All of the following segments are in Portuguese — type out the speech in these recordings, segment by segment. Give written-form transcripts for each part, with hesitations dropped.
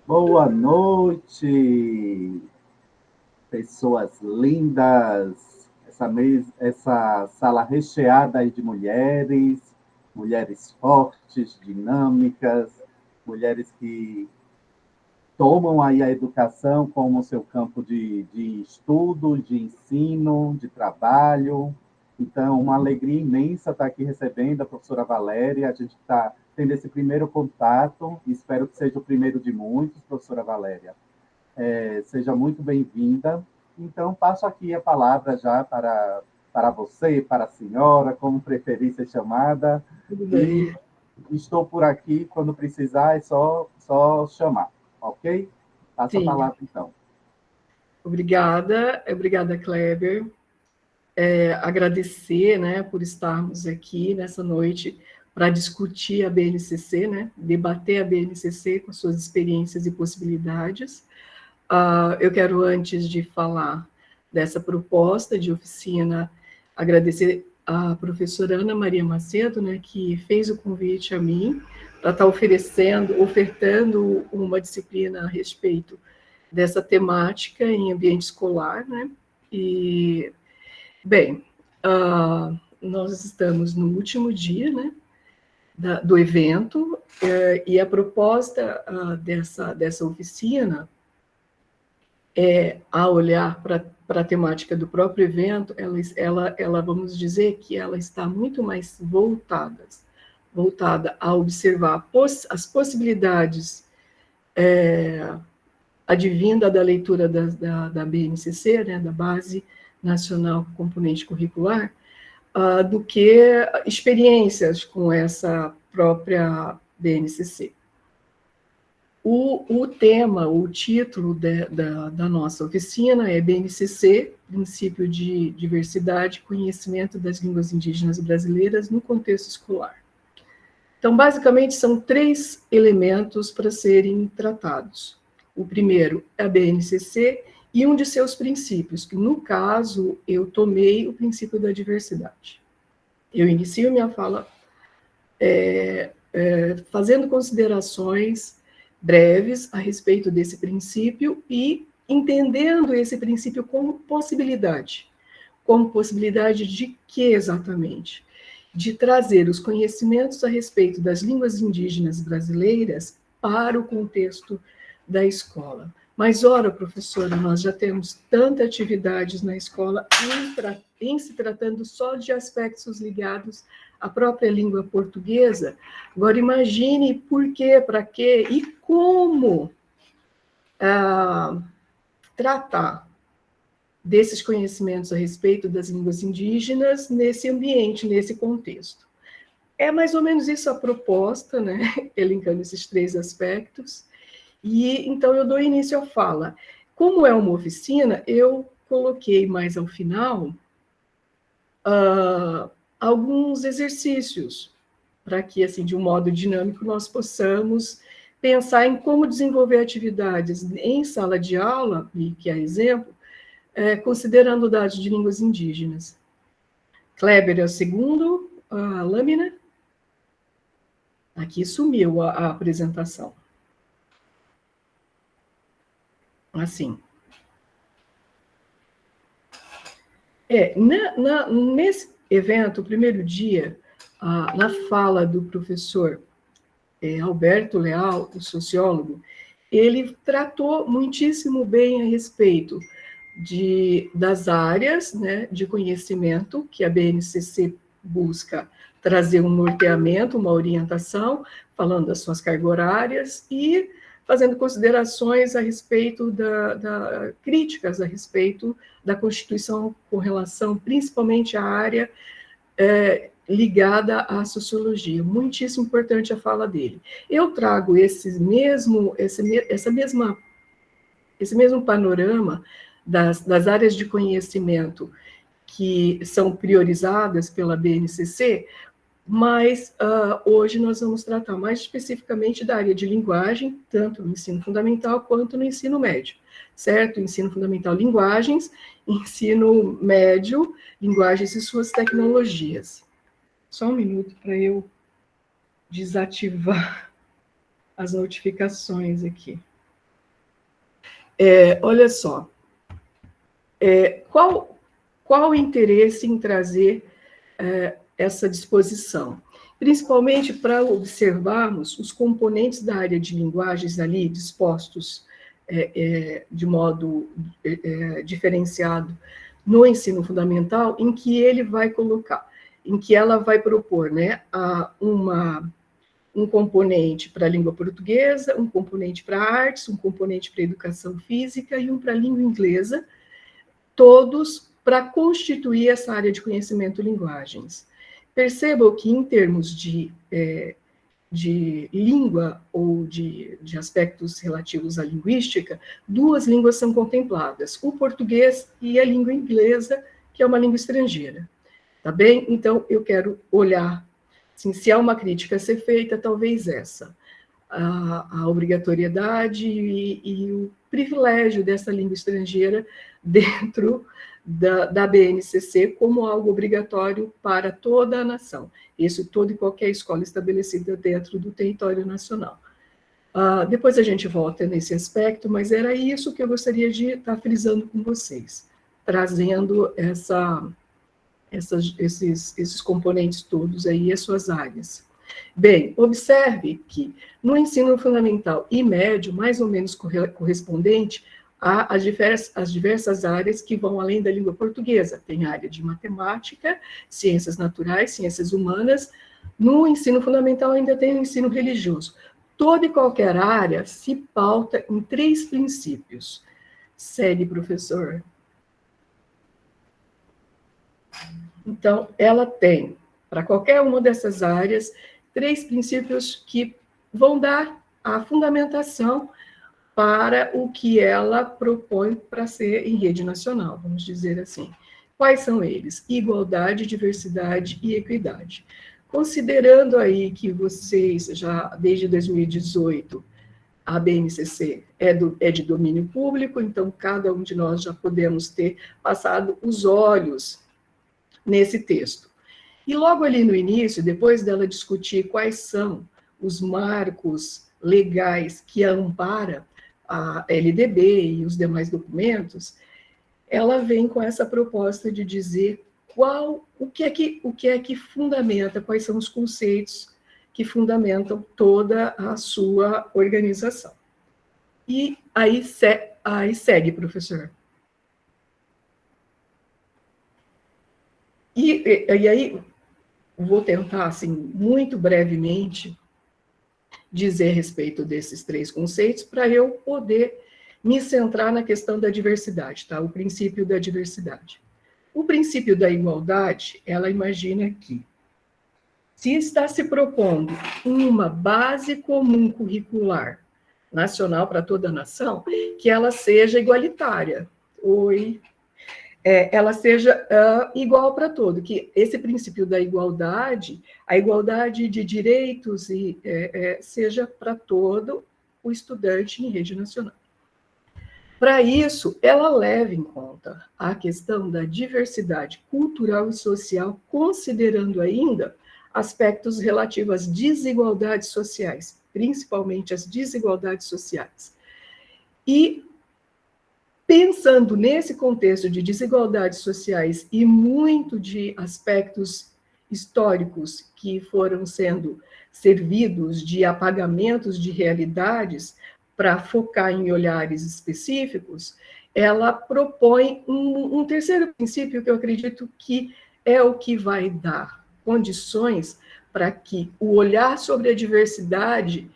Boa noite, pessoas lindas. Essa sala recheada aí de mulheres, mulheres fortes, dinâmicas, mulheres que tomam aí a educação como seu campo de estudo, de ensino, de trabalho. Então, uma alegria imensa estar aqui recebendo a professora Valéria. A gente está tendo esse primeiro contato, espero que seja o primeiro de muitos, professora Valéria. Seja muito bem-vinda. Então, passo aqui a palavra já para você, para a senhora, como preferir ser chamada, Tudo e bem. estou por aqui quando precisar, é só chamar, ok? Passo a Sim, palavra, então. obrigada, Kleber. Agradecer, né, por estarmos aqui nessa noite para discutir a BNCC, né, debater a BNCC com suas experiências e possibilidades. Eu quero, antes de falar dessa proposta de oficina, agradecer a professora Ana Maria Macedo, né, que fez o convite a mim para estar ofertando uma disciplina a respeito dessa temática em ambiente escolar, né? E, bem, nós estamos no último dia, né, do evento, e a proposta dessa oficina a olhar para a temática do próprio evento, vamos dizer que ela está muito mais voltada a observar as possibilidades advinda da leitura da BNCC, né, da Base Nacional Componente Curricular, do que experiências com essa própria BNCC. O tema, o título da nossa oficina é BNCC, Princípio de Diversidade e Conhecimento das Línguas Indígenas Brasileiras no Contexto Escolar. Então, basicamente, são 3 elementos para serem tratados. O primeiro é a BNCC e um de seus princípios, que, no caso, eu tomei o princípio da diversidade. Eu inicio minha fala fazendo considerações breves a respeito desse princípio e entendendo esse princípio como possibilidade. Como possibilidade de que exatamente? De trazer os conhecimentos a respeito das línguas indígenas brasileiras para o contexto da escola. Mas, ora, professora, nós já temos tantas atividades na escola em se tratando só de aspectos ligados à própria língua portuguesa. Agora, imagine por quê, para quê e como tratar desses conhecimentos a respeito das línguas indígenas nesse ambiente, nesse contexto. É mais ou menos isso a proposta, né? Elencando esses 3 aspectos. E então eu dou início à fala. Como é uma oficina, eu coloquei mais ao final alguns exercícios para que, assim, de um modo dinâmico, nós possamos pensar em como desenvolver atividades em sala de aula, e que é exemplo, considerando dados de línguas indígenas. Kleber é o segundo, a lâmina. Aqui sumiu a apresentação. Assim. Nesse evento, o primeiro dia, na fala do professor Alberto Leal, o sociólogo, ele tratou muitíssimo bem a respeito das áreas, né, de conhecimento que a BNCC busca trazer um norteamento, uma orientação, falando das suas cargas horárias e fazendo considerações a respeito críticas a respeito da Constituição com relação principalmente à área ligada à sociologia. Muitíssimo importante a fala dele. Eu trago esse mesmo panorama das áreas de conhecimento que são priorizadas pela BNCC, mas hoje nós vamos tratar mais especificamente da área de linguagem, tanto no ensino fundamental quanto no ensino médio, certo? Ensino fundamental, linguagens, ensino médio, linguagens e suas tecnologias. Só um minuto para eu desativar as notificações aqui. Olha só, qual o interesse em trazer essa disposição? Principalmente para observarmos os componentes da área de linguagens ali dispostos de modo diferenciado no ensino fundamental, em que ele vai colocar, em que ela vai propor, né, um componente para a língua portuguesa, um componente para artes, um componente para a educação física e um para a língua inglesa, todos para constituir essa área de conhecimento linguagens. Percebam que, em termos de língua ou de aspectos relativos à linguística, duas línguas são contempladas, o português e a língua inglesa, que é uma língua estrangeira. Tá bem? Então, eu quero olhar, assim, se há uma crítica a ser feita, talvez essa, a obrigatoriedade e o privilégio dessa língua estrangeira dentro da BNCC como algo obrigatório para toda a nação. Isso toda e qualquer escola estabelecida dentro do território nacional. Depois a gente volta nesse aspecto, mas era isso que eu gostaria de estar frisando com vocês, trazendo esses componentes todos aí, as suas áreas. Bem, observe que no ensino fundamental e médio, mais ou menos correspondente às diversas áreas que vão além da língua portuguesa. Tem a área de matemática, ciências naturais, ciências humanas. No ensino fundamental ainda tem o ensino religioso. Toda e qualquer área se pauta em 3 princípios. Segue, professor. Então, ela tem, para qualquer uma dessas áreas, 3 princípios que vão dar a fundamentação para o que ela propõe para ser em rede nacional, vamos dizer assim. Quais são eles? Igualdade, diversidade e equidade. Considerando aí que vocês já, desde 2018, a BNCC é de domínio público, então cada um de nós já podemos ter passado os olhos nesse texto. E logo ali no início, depois dela discutir quais são os marcos legais que a ampara a LDB e os demais documentos, ela vem com essa proposta de dizer o que é que fundamenta, quais são os conceitos que fundamentam toda a sua organização. E aí segue, professor. E aí, vou tentar, assim, muito brevemente, dizer a respeito desses 3 conceitos, para eu poder me centrar na questão da diversidade, tá? O princípio da diversidade. O princípio da igualdade, ela imagina que, se está se propondo uma base comum curricular nacional para toda a nação, que ela seja igualitária. Ela seja igual para todo, que esse princípio da igualdade, a igualdade de direitos seja para todo o estudante em rede nacional. Para isso, ela leva em conta a questão da diversidade cultural e social, considerando ainda aspectos relativos às desigualdades sociais, principalmente as desigualdades sociais. E pensando nesse contexto de desigualdades sociais e muito de aspectos históricos que foram sendo servidos de apagamentos de realidades para focar em olhares específicos, ela propõe um terceiro princípio que eu acredito que é o que vai dar condições para que o olhar sobre a diversidade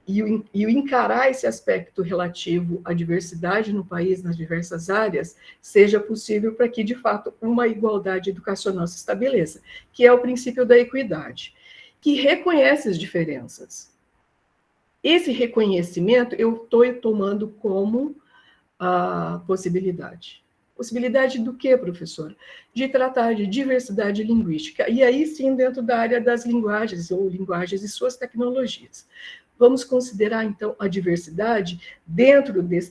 e o encarar esse aspecto relativo à diversidade no país, nas diversas áreas, seja possível para que, de fato, uma igualdade educacional se estabeleça, que é o princípio da equidade, que reconhece as diferenças. Esse reconhecimento eu estou tomando como a possibilidade. Possibilidade do quê, professor? De tratar de diversidade linguística, e aí sim dentro da área das linguagens, ou linguagens e suas tecnologias. Vamos considerar, então, a diversidade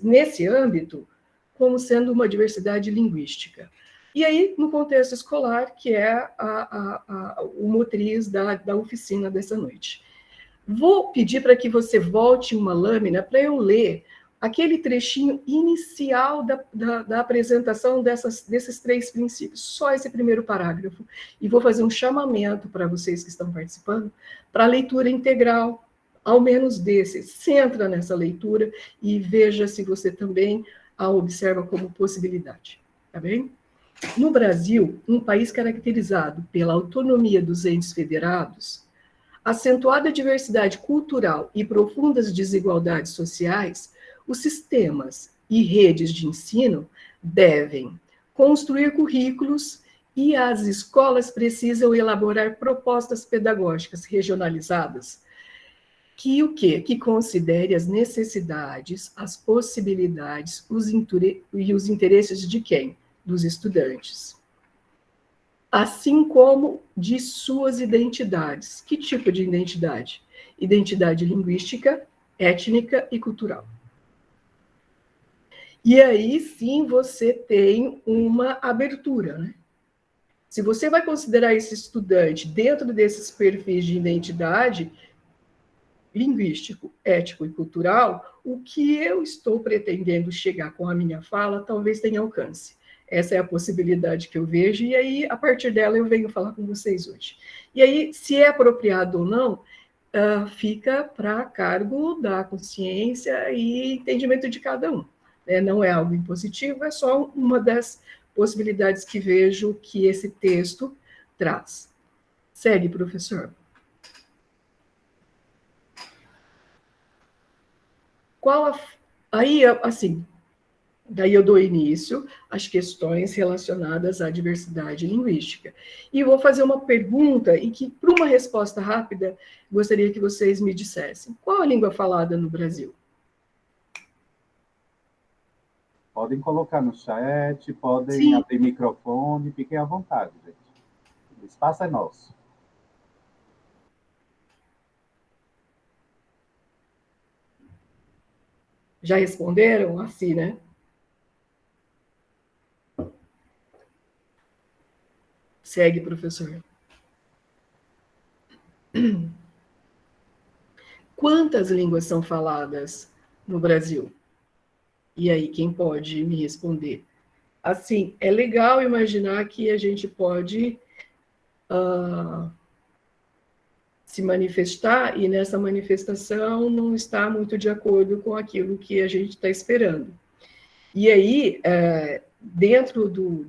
nesse âmbito como sendo uma diversidade linguística. E aí, no contexto escolar, que é o motriz da oficina dessa noite. Vou pedir para que você volte uma lâmina para eu ler aquele trechinho inicial da apresentação desses 3 princípios, só esse primeiro parágrafo, e vou fazer um chamamento para vocês que estão participando, para a leitura integral, ao menos desse. Centra nessa leitura e veja se você também a observa como possibilidade, tá bem? No Brasil, um país caracterizado pela autonomia dos entes federados, acentuada diversidade cultural e profundas desigualdades sociais, os sistemas e redes de ensino devem construir currículos e as escolas precisam elaborar propostas pedagógicas regionalizadas que o quê? Que considere as necessidades, as possibilidades e os interesses de quem? Dos estudantes. Assim como de suas identidades. Que tipo de identidade? Identidade linguística, étnica e cultural. E aí, sim, você tem uma abertura, né? Se você vai considerar esse estudante dentro desses perfis de identidade linguístico, ético e cultural, o que eu estou pretendendo chegar com a minha fala talvez tenha alcance. Essa é a possibilidade que eu vejo, e aí, a partir dela, eu venho falar com vocês hoje. E aí, se é apropriado ou não, fica para cargo da consciência e entendimento de cada um. Não é algo impositivo, é só uma das possibilidades que vejo que esse texto traz. Segue, professor. Aí, assim, daí eu dou início às questões relacionadas à diversidade linguística. E vou fazer uma pergunta e que, para uma resposta rápida, gostaria que vocês me dissessem. Qual a língua falada no Brasil? Podem colocar no chat, podem Sim. abrir microfone, fiquem à vontade, gente. O espaço é nosso. Já responderam? Assim, né? Segue, professor. Quantas línguas são faladas no Brasil? E aí, quem pode me responder? Assim, é legal imaginar que a gente pode se manifestar e nessa manifestação não está muito de acordo com aquilo que a gente está esperando. E aí, dentro do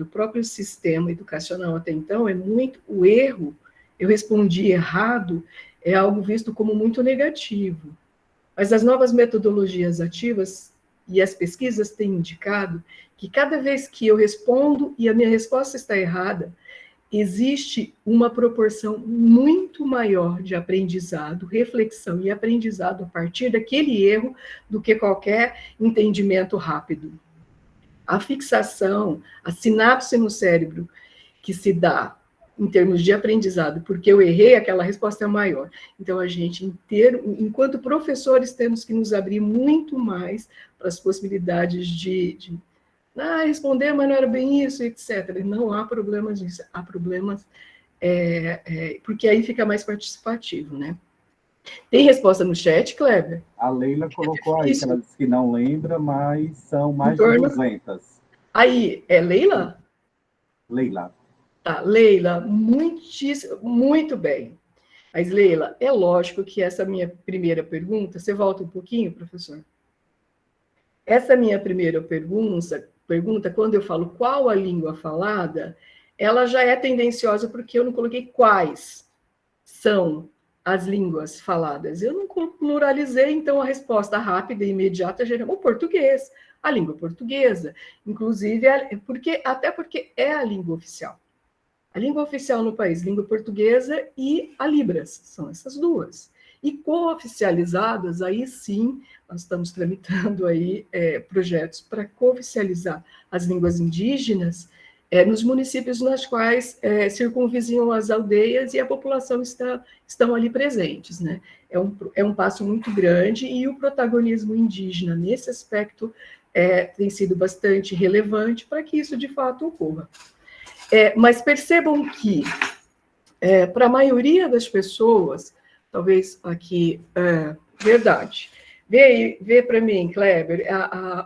próprio sistema educacional até então, é muito o erro, eu respondi errado, é algo visto como muito negativo. Mas as novas metodologias ativas e as pesquisas têm indicado que cada vez que eu respondo e a minha resposta está errada, existe uma proporção muito maior de aprendizado, reflexão e aprendizado a partir daquele erro do que qualquer entendimento rápido. A fixação, a sinapse no cérebro que se dá em termos de aprendizado, porque eu errei, aquela resposta é maior. Então, a gente enquanto professores, temos que nos abrir muito mais para as possibilidades de responder, mas não era bem isso, etc. Não há problemas nisso, há problemas, porque aí fica mais participativo, né? Tem resposta no chat, Kleber? A Leila colocou aí, que ela disse que não lembra, mas são mais de 200. Aí, é Leila? Leila. Tá, Leila, muito bem. Mas, Leila, é lógico que essa minha primeira pergunta, você volta um pouquinho, professor? Essa minha primeira pergunta, quando eu falo qual a língua falada, ela já é tendenciosa porque eu não coloquei quais são as línguas faladas. Eu não pluralizei, então a resposta rápida e imediata já é o português, a língua portuguesa. Inclusive, até porque é a língua oficial. A língua oficial no país, língua portuguesa e a Libras, são essas duas. E cooficializadas, aí sim, nós estamos tramitando aí projetos para cooficializar as línguas indígenas nos municípios nos quais circunvizinham as aldeias e a população estão ali presentes, né? É um passo muito grande e o protagonismo indígena nesse aspecto tem sido bastante relevante para que isso de fato ocorra. Mas percebam que, para a maioria das pessoas, talvez aqui, verdade, Vê para mim, Kleber.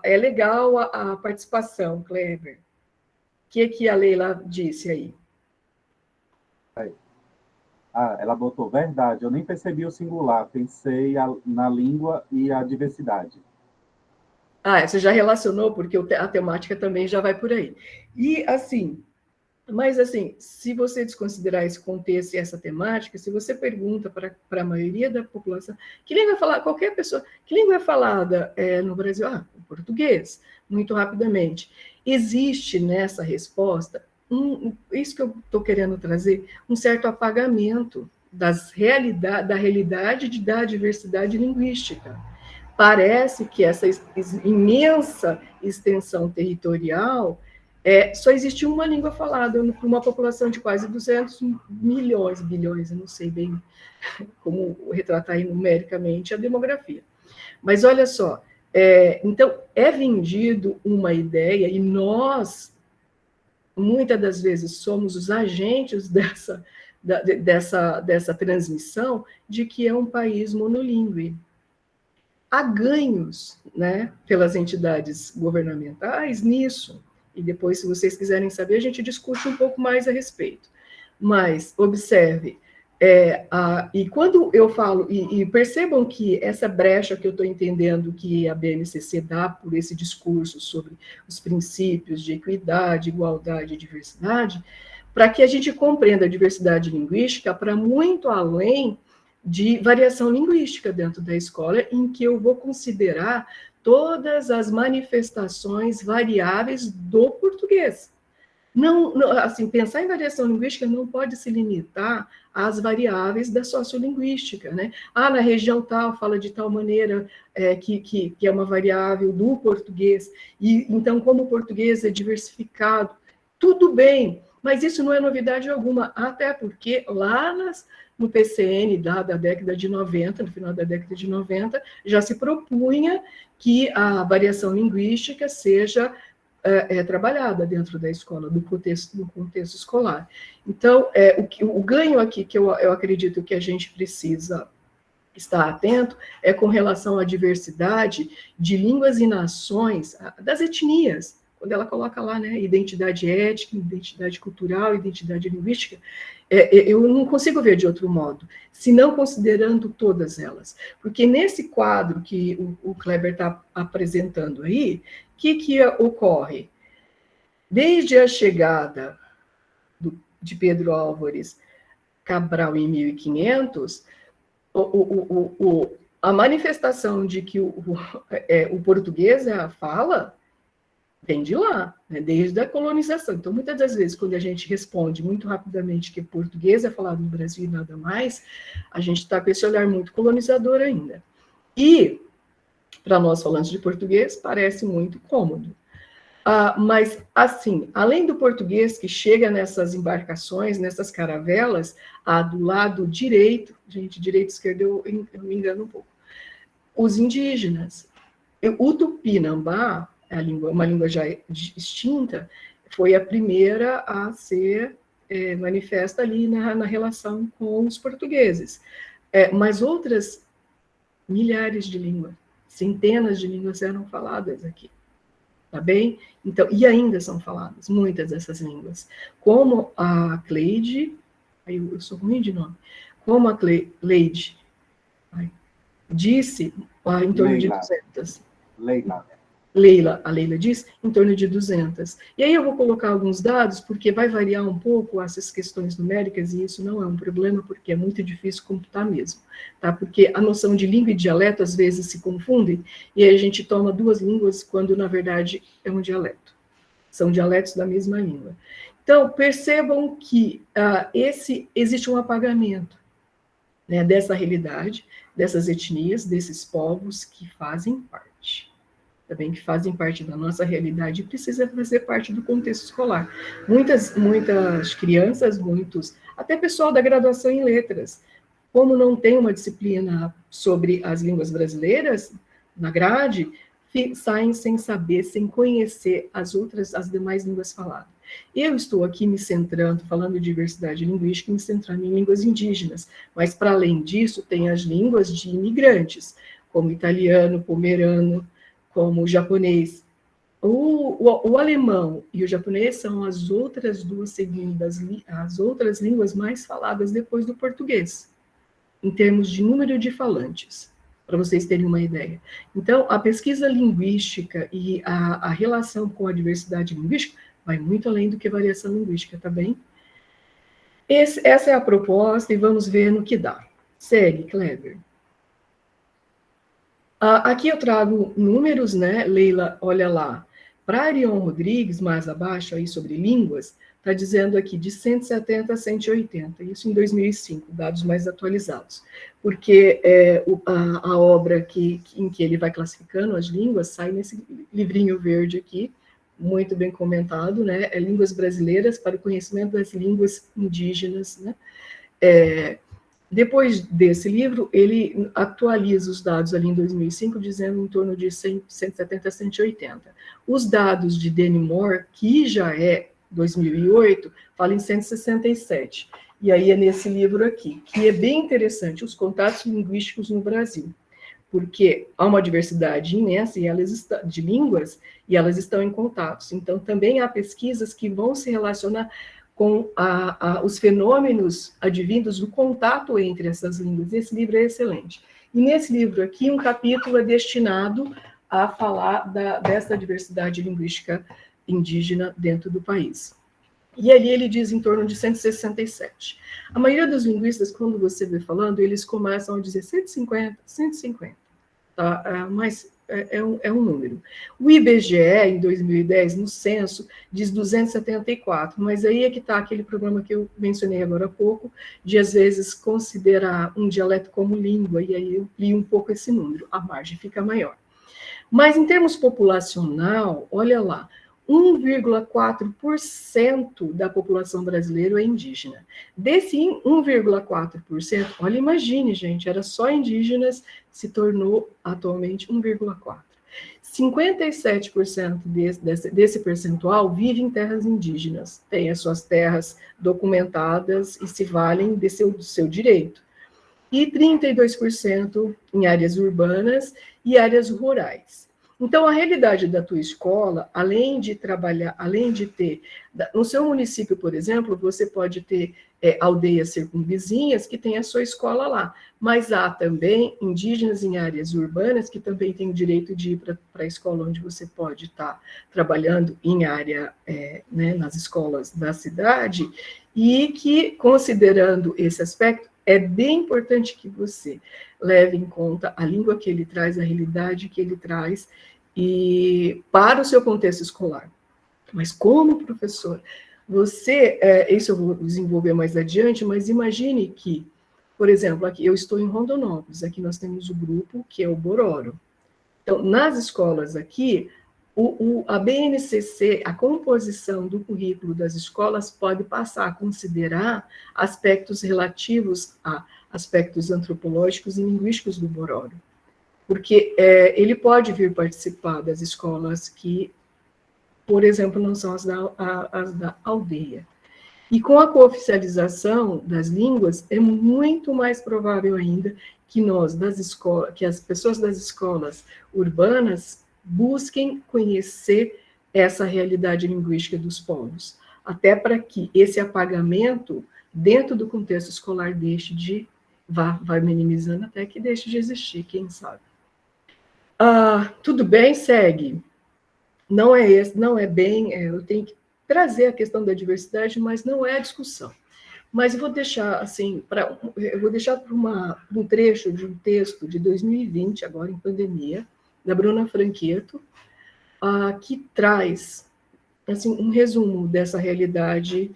É legal a participação, Kleber. O que a Leila disse aí? Ela botou verdade. Eu nem percebi o singular. Pensei na língua e a diversidade. Você já relacionou, porque a temática também já vai por aí. E, assim, mas, assim, se você desconsiderar esse contexto e essa temática, se você pergunta para a maioria da população, que língua é falada, qualquer pessoa, que língua é falada no Brasil? O português, muito rapidamente. Existe nessa resposta, isso que eu estou querendo trazer, um certo apagamento da realidade da diversidade linguística. Parece que essa imensa extensão territorial só existe uma língua falada para uma população de quase 200 milhões, bilhões, eu não sei bem como retratar aí numericamente a demografia. Mas olha só, então é vendido uma ideia, e nós, muitas das vezes, somos os agentes dessa transmissão de que é um país monolíngue. Há ganhos, né, pelas entidades governamentais nisso, e depois, se vocês quiserem saber, a gente discute um pouco mais a respeito. Mas, observe, e quando eu falo, e percebam que essa brecha que eu estou entendendo que a BNCC dá por esse discurso sobre os princípios de equidade, igualdade e diversidade, para que a gente compreenda a diversidade linguística para muito além de variação linguística dentro da escola, em que eu vou considerar todas as manifestações variáveis do português. Não, assim, pensar em variação linguística não pode se limitar às variáveis da sociolinguística, né? Na região tal fala de tal maneira que é uma variável do português, e então, como o português é diversificado, tudo bem, mas isso não é novidade alguma, até porque lá no PCN da década de 90, no final da década de 90, já se propunha que a variação linguística seja trabalhada dentro da escola, do contexto escolar. Então, o ganho aqui que eu acredito que a gente precisa estar atento é com relação à diversidade de línguas e nações, das etnias, quando ela coloca lá, né, identidade étnica, identidade cultural, identidade linguística, eu não consigo ver de outro modo, se não considerando todas elas. Porque nesse quadro que o Kleber está apresentando aí, o que ocorre? Desde a chegada de Pedro Álvares Cabral em 1500, a manifestação de que o português é a fala vem de lá, né, desde a colonização. Então, muitas das vezes, quando a gente responde muito rapidamente que português é falado no Brasil e nada mais, a gente está com esse olhar muito colonizador ainda. E, para nós falantes de português, parece muito cômodo. Mas, assim, além do português que chega nessas embarcações, nessas caravelas, do lado direito, gente, direito e esquerdo, eu me engano um pouco, os indígenas. O Tupinambá, uma língua já extinta, foi a primeira a ser manifesta ali na relação com os portugueses. Mas outras milhares de línguas, centenas de línguas eram faladas aqui. Tá bem? Então, e ainda são faladas muitas dessas línguas. Como a Cleide, eu sou ruim de nome, como a Cleide disse, em torno de 200. A Leila diz, em torno de 200. E aí eu vou colocar alguns dados, porque vai variar um pouco essas questões numéricas, e isso não é um problema, porque é muito difícil computar mesmo, tá? Porque a noção de língua e dialeto, às vezes, se confundem, e aí a gente toma duas línguas, quando, na verdade, é um dialeto. São dialetos da mesma língua. Então, percebam que existe um apagamento, né, dessa realidade, dessas etnias, desses povos que fazem parte. Também que fazem parte da nossa realidade e precisa fazer parte do contexto escolar. Muitas crianças, até pessoal da graduação em letras, como não tem uma disciplina sobre as línguas brasileiras na grade, saem sem saber, sem conhecer as demais línguas faladas. Eu estou aqui me centrando, falando de diversidade linguística, me centrando em línguas indígenas, mas para além disso, tem as línguas de imigrantes, como italiano, pomerano, como japonês. O alemão e o japonês são as outras duas as outras línguas mais faladas depois do português, em termos de número de falantes, para vocês terem uma ideia. Então, a pesquisa linguística e a relação com a diversidade linguística vai muito além do que variação linguística, tá bem? Essa é a proposta e vamos ver no que dá. Segue, Kleber. Aqui eu trago números, né, Leila, olha lá. Para Arion Rodrigues, mais abaixo, aí sobre línguas, está dizendo aqui de 170 a 180, isso em 2005, dados mais atualizados. Porque a obra em que ele vai classificando as línguas sai nesse livrinho verde aqui, muito bem comentado, né? Línguas brasileiras para o conhecimento das línguas indígenas, né? Depois desse livro, ele atualiza os dados ali em 2005, dizendo em torno de 170 a 180. Os dados de Danny Moore, que já é 2008, fala em 167. E aí é nesse livro aqui, que é bem interessante, os contatos linguísticos no Brasil, porque há uma diversidade imensa de línguas e elas estão em contatos. Então, também há pesquisas que vão se relacionar com os fenômenos advindos do contato entre essas línguas. Esse livro é excelente. E nesse livro aqui, um capítulo é destinado a falar dessa diversidade linguística indígena dentro do país. E ali ele diz em torno de 167. A maioria dos linguistas, quando você vê falando, eles começam a dizer 150, 150. Tá? Mas é um número. O IBGE, em 2010, no censo, diz 274, mas aí é que está aquele problema que eu mencionei agora há pouco, de, às vezes, considerar um dialeto como língua, e aí eu li um pouco esse número, a margem fica maior. Mas, em termos populacional, olha lá, 1,4% da população brasileira é indígena. Desse 1,4%, olha, imagine, gente, era só indígenas, se tornou atualmente 1,4%. 57% desse percentual vive em terras indígenas, tem as suas terras documentadas e se valem do seu direito. E 32% em áreas urbanas e áreas rurais. Então, a realidade da tua escola, além de trabalhar, além de ter, no seu município, por exemplo, você pode ter aldeias circunvizinhas que têm a sua escola lá, mas há também indígenas em áreas urbanas que também têm o direito de ir para a escola onde você pode estar trabalhando em área, né, nas escolas da cidade, e que, considerando esse aspecto, é bem importante que você leve em conta a língua que ele traz, a realidade que ele traz, e para o seu contexto escolar. Mas como professor, isso eu vou desenvolver mais adiante, mas imagine que, por exemplo, aqui eu estou em Rondonópolis, aqui nós temos o grupo que é o Bororo. Então, nas escolas aqui, a BNCC, a composição do currículo das escolas pode passar a considerar aspectos relativos a aspectos antropológicos e linguísticos do Bororo, porque ele pode vir participar das escolas que, por exemplo, não são as da aldeia. E com a cooficialização das línguas, é muito mais provável ainda que que as pessoas das escolas urbanas busquem conhecer essa realidade linguística dos povos, até para que esse apagamento dentro do contexto escolar vai minimizando até que deixe de existir, quem sabe. Tudo bem, segue. Não é bem, eu tenho que trazer a questão da diversidade, mas não é a discussão. Mas eu vou deixar assim, para um trecho de um texto de 2020, agora em pandemia, da Bruna Franqueto, que traz assim, um resumo dessa realidade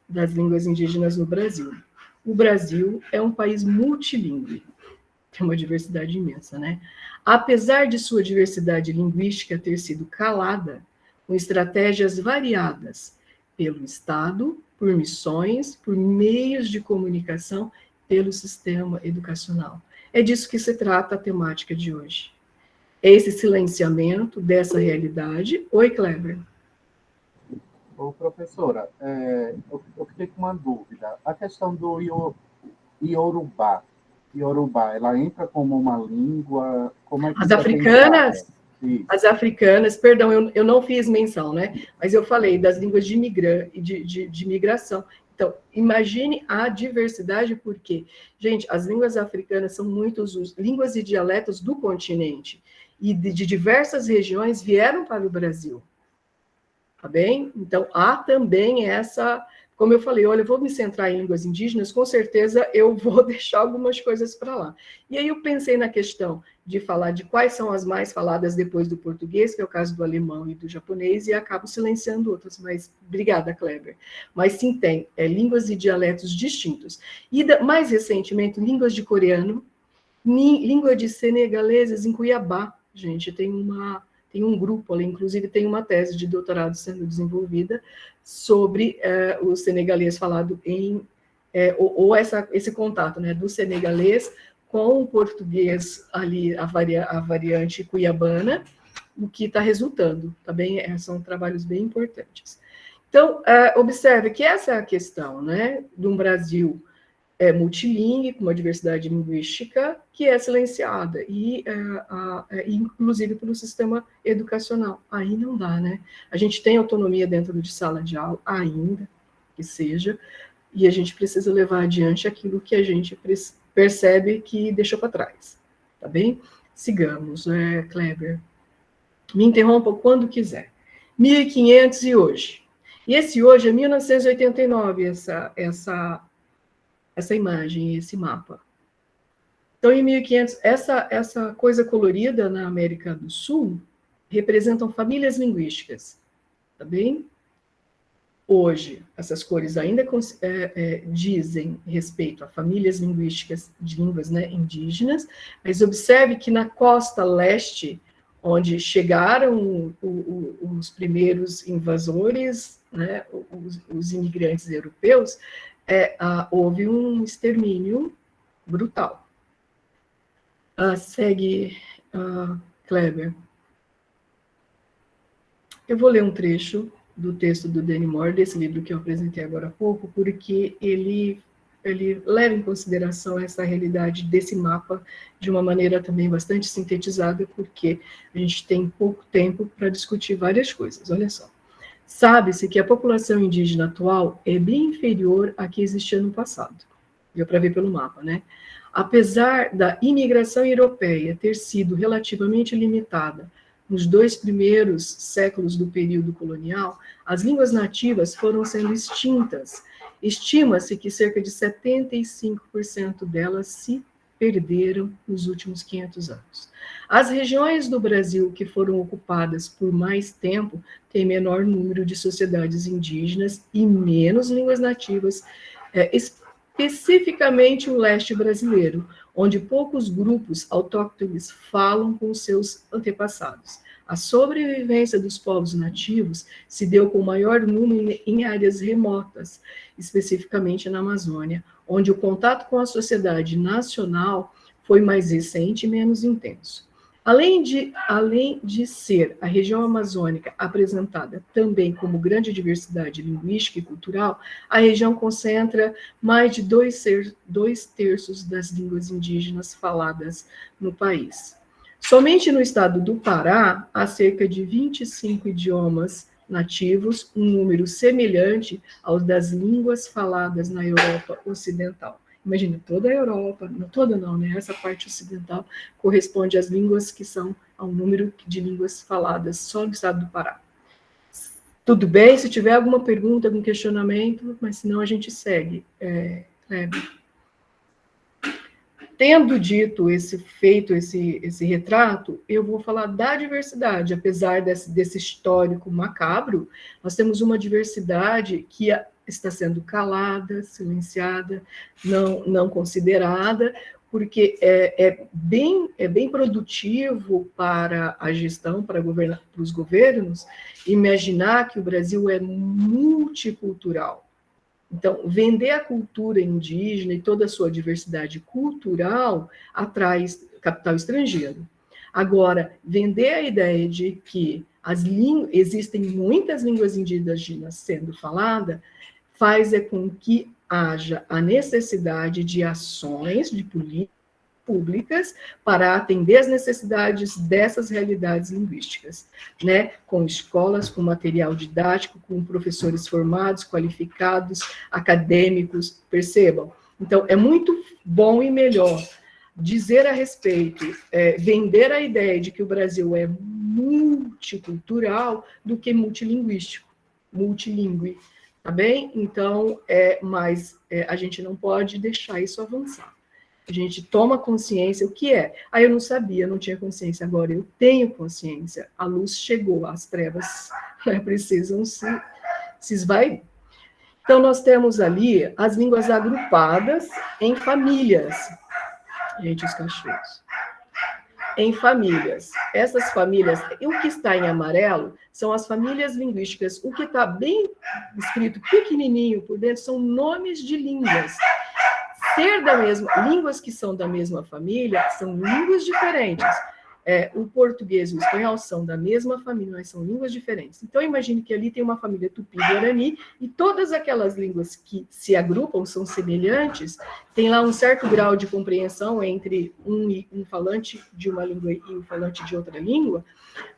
das línguas indígenas no Brasil. O Brasil é um país multilingüe, tem uma diversidade imensa, né? Apesar de sua diversidade linguística ter sido calada, com estratégias variadas pelo Estado, por missões, por meios de comunicação, pelo sistema educacional. É disso que se trata a temática de hoje. É esse silenciamento dessa realidade. Oi, Kleber. Ô, professora, eu fiquei com uma dúvida. A questão do Iorubá, Iorubá, ela entra como uma língua? Como é que As isso é pensado? africanas, as africanas, perdão, eu não fiz menção, né? Mas eu falei das línguas de migração. Então, imagine a diversidade, porque, gente, as línguas africanas são muitos línguas e dialetos do continente, e de diversas regiões vieram para o Brasil. Tá bem? Então, há também essa, como eu falei, olha, eu vou me centrar em línguas indígenas, com certeza eu vou deixar algumas coisas para lá. E aí eu pensei na questão de falar de quais são as mais faladas depois do português, que é o caso do alemão e do japonês, e acabo silenciando outras, mas obrigada, Kleber. Mas sim, tem línguas e dialetos distintos. E mais recentemente, línguas de coreano, língua de senegaleses em Cuiabá, gente, tem um grupo ali, inclusive tem uma tese de doutorado sendo desenvolvida sobre o senegalês falado ou esse contato, né, do senegalês com o português ali, a variante cuiabana, o que está resultando, tá bem? São trabalhos bem importantes. Então, observe que essa é a questão, né, de um Brasil multilingüe, com uma diversidade linguística que é silenciada, e inclusive pelo sistema educacional. Aí não dá, né? A gente tem autonomia dentro de sala de aula, ainda que seja, e a gente precisa levar adiante aquilo que a gente percebe que deixou para trás, tá bem? Sigamos, Kleber. Me interrompa quando quiser. 1500 e hoje. E esse hoje é 1989, essa imagem, esse mapa. Então, em 1500, essa coisa colorida na América do Sul representam famílias linguísticas, tá bem? Hoje, essas cores ainda dizem respeito a famílias linguísticas de línguas, né, indígenas, mas observe que na costa leste, onde chegaram os primeiros invasores, né, os imigrantes europeus, houve um extermínio brutal. Segue, Kleber. Eu vou ler um trecho do texto do Danny Moore, desse livro que eu apresentei agora há pouco, porque ele leva em consideração essa realidade desse mapa de uma maneira também bastante sintetizada, porque a gente tem pouco tempo para discutir várias coisas. Olha só. Sabe-se que a população indígena atual é bem inferior à que existia no passado. Deu para ver pelo mapa, né? Apesar da imigração europeia ter sido relativamente limitada nos 2 primeiros séculos do período colonial, as línguas nativas foram sendo extintas. Estima-se que cerca de 75% delas se perderam nos últimos 500 anos. As regiões do Brasil que foram ocupadas por mais tempo têm menor número de sociedades indígenas e menos línguas nativas, especificamente o leste brasileiro, onde poucos grupos autóctones falam com seus antepassados. A sobrevivência dos povos nativos se deu com maior número em áreas remotas, especificamente na Amazônia, onde o contato com a sociedade nacional foi mais recente e menos intenso. Além de ser a região amazônica apresentada também como grande diversidade linguística e cultural, a região concentra mais de 2/3 das línguas indígenas faladas no país. Somente no estado do Pará, há cerca de 25 idiomas nativos, um número semelhante ao das línguas faladas na Europa Ocidental. Imagina, toda a Europa, não toda não, né? Essa parte ocidental corresponde às línguas que são ao número de línguas faladas só no estado do Pará. Tudo bem? Se tiver alguma pergunta, algum questionamento, mas senão a gente segue. Tendo dito feito esse retrato, eu vou falar da diversidade. Apesar desse histórico macabro, nós temos uma diversidade que está sendo calada, silenciada, não considerada, porque é bem produtivo para a gestão, para os governos, imaginar que o Brasil é multicultural. Então, vender a cultura indígena e toda a sua diversidade cultural atrai capital estrangeiro. Agora, vender a ideia de que existem muitas línguas indígenas sendo faladas faz com que haja a necessidade de ações, de políticas públicas para atender as necessidades dessas realidades linguísticas, né? Com escolas, com material didático, com professores formados, qualificados, acadêmicos, percebam. Então, é muito bom e melhor dizer a respeito, vender a ideia de que o Brasil é multicultural do que multilinguístico, multilingüe, tá bem? Então, mas a gente não pode deixar isso avançar. A gente toma consciência, o que é? Eu não sabia, não tinha consciência, agora eu tenho consciência, a luz chegou, as trevas, né, precisam se esvair. Então, nós temos ali as línguas agrupadas em famílias. Gente, os cachorros. Em famílias. Essas famílias, e o que está em amarelo são as famílias linguísticas. O que está bem escrito pequenininho por dentro são nomes de línguas. Línguas que são da mesma família são línguas diferentes. O português e o espanhol são da mesma família, mas são línguas diferentes. Então, imagine que ali tem uma família tupi-guarani e todas aquelas línguas que se agrupam, são semelhantes, tem lá um certo grau de compreensão entre um falante de uma língua e um falante de outra língua,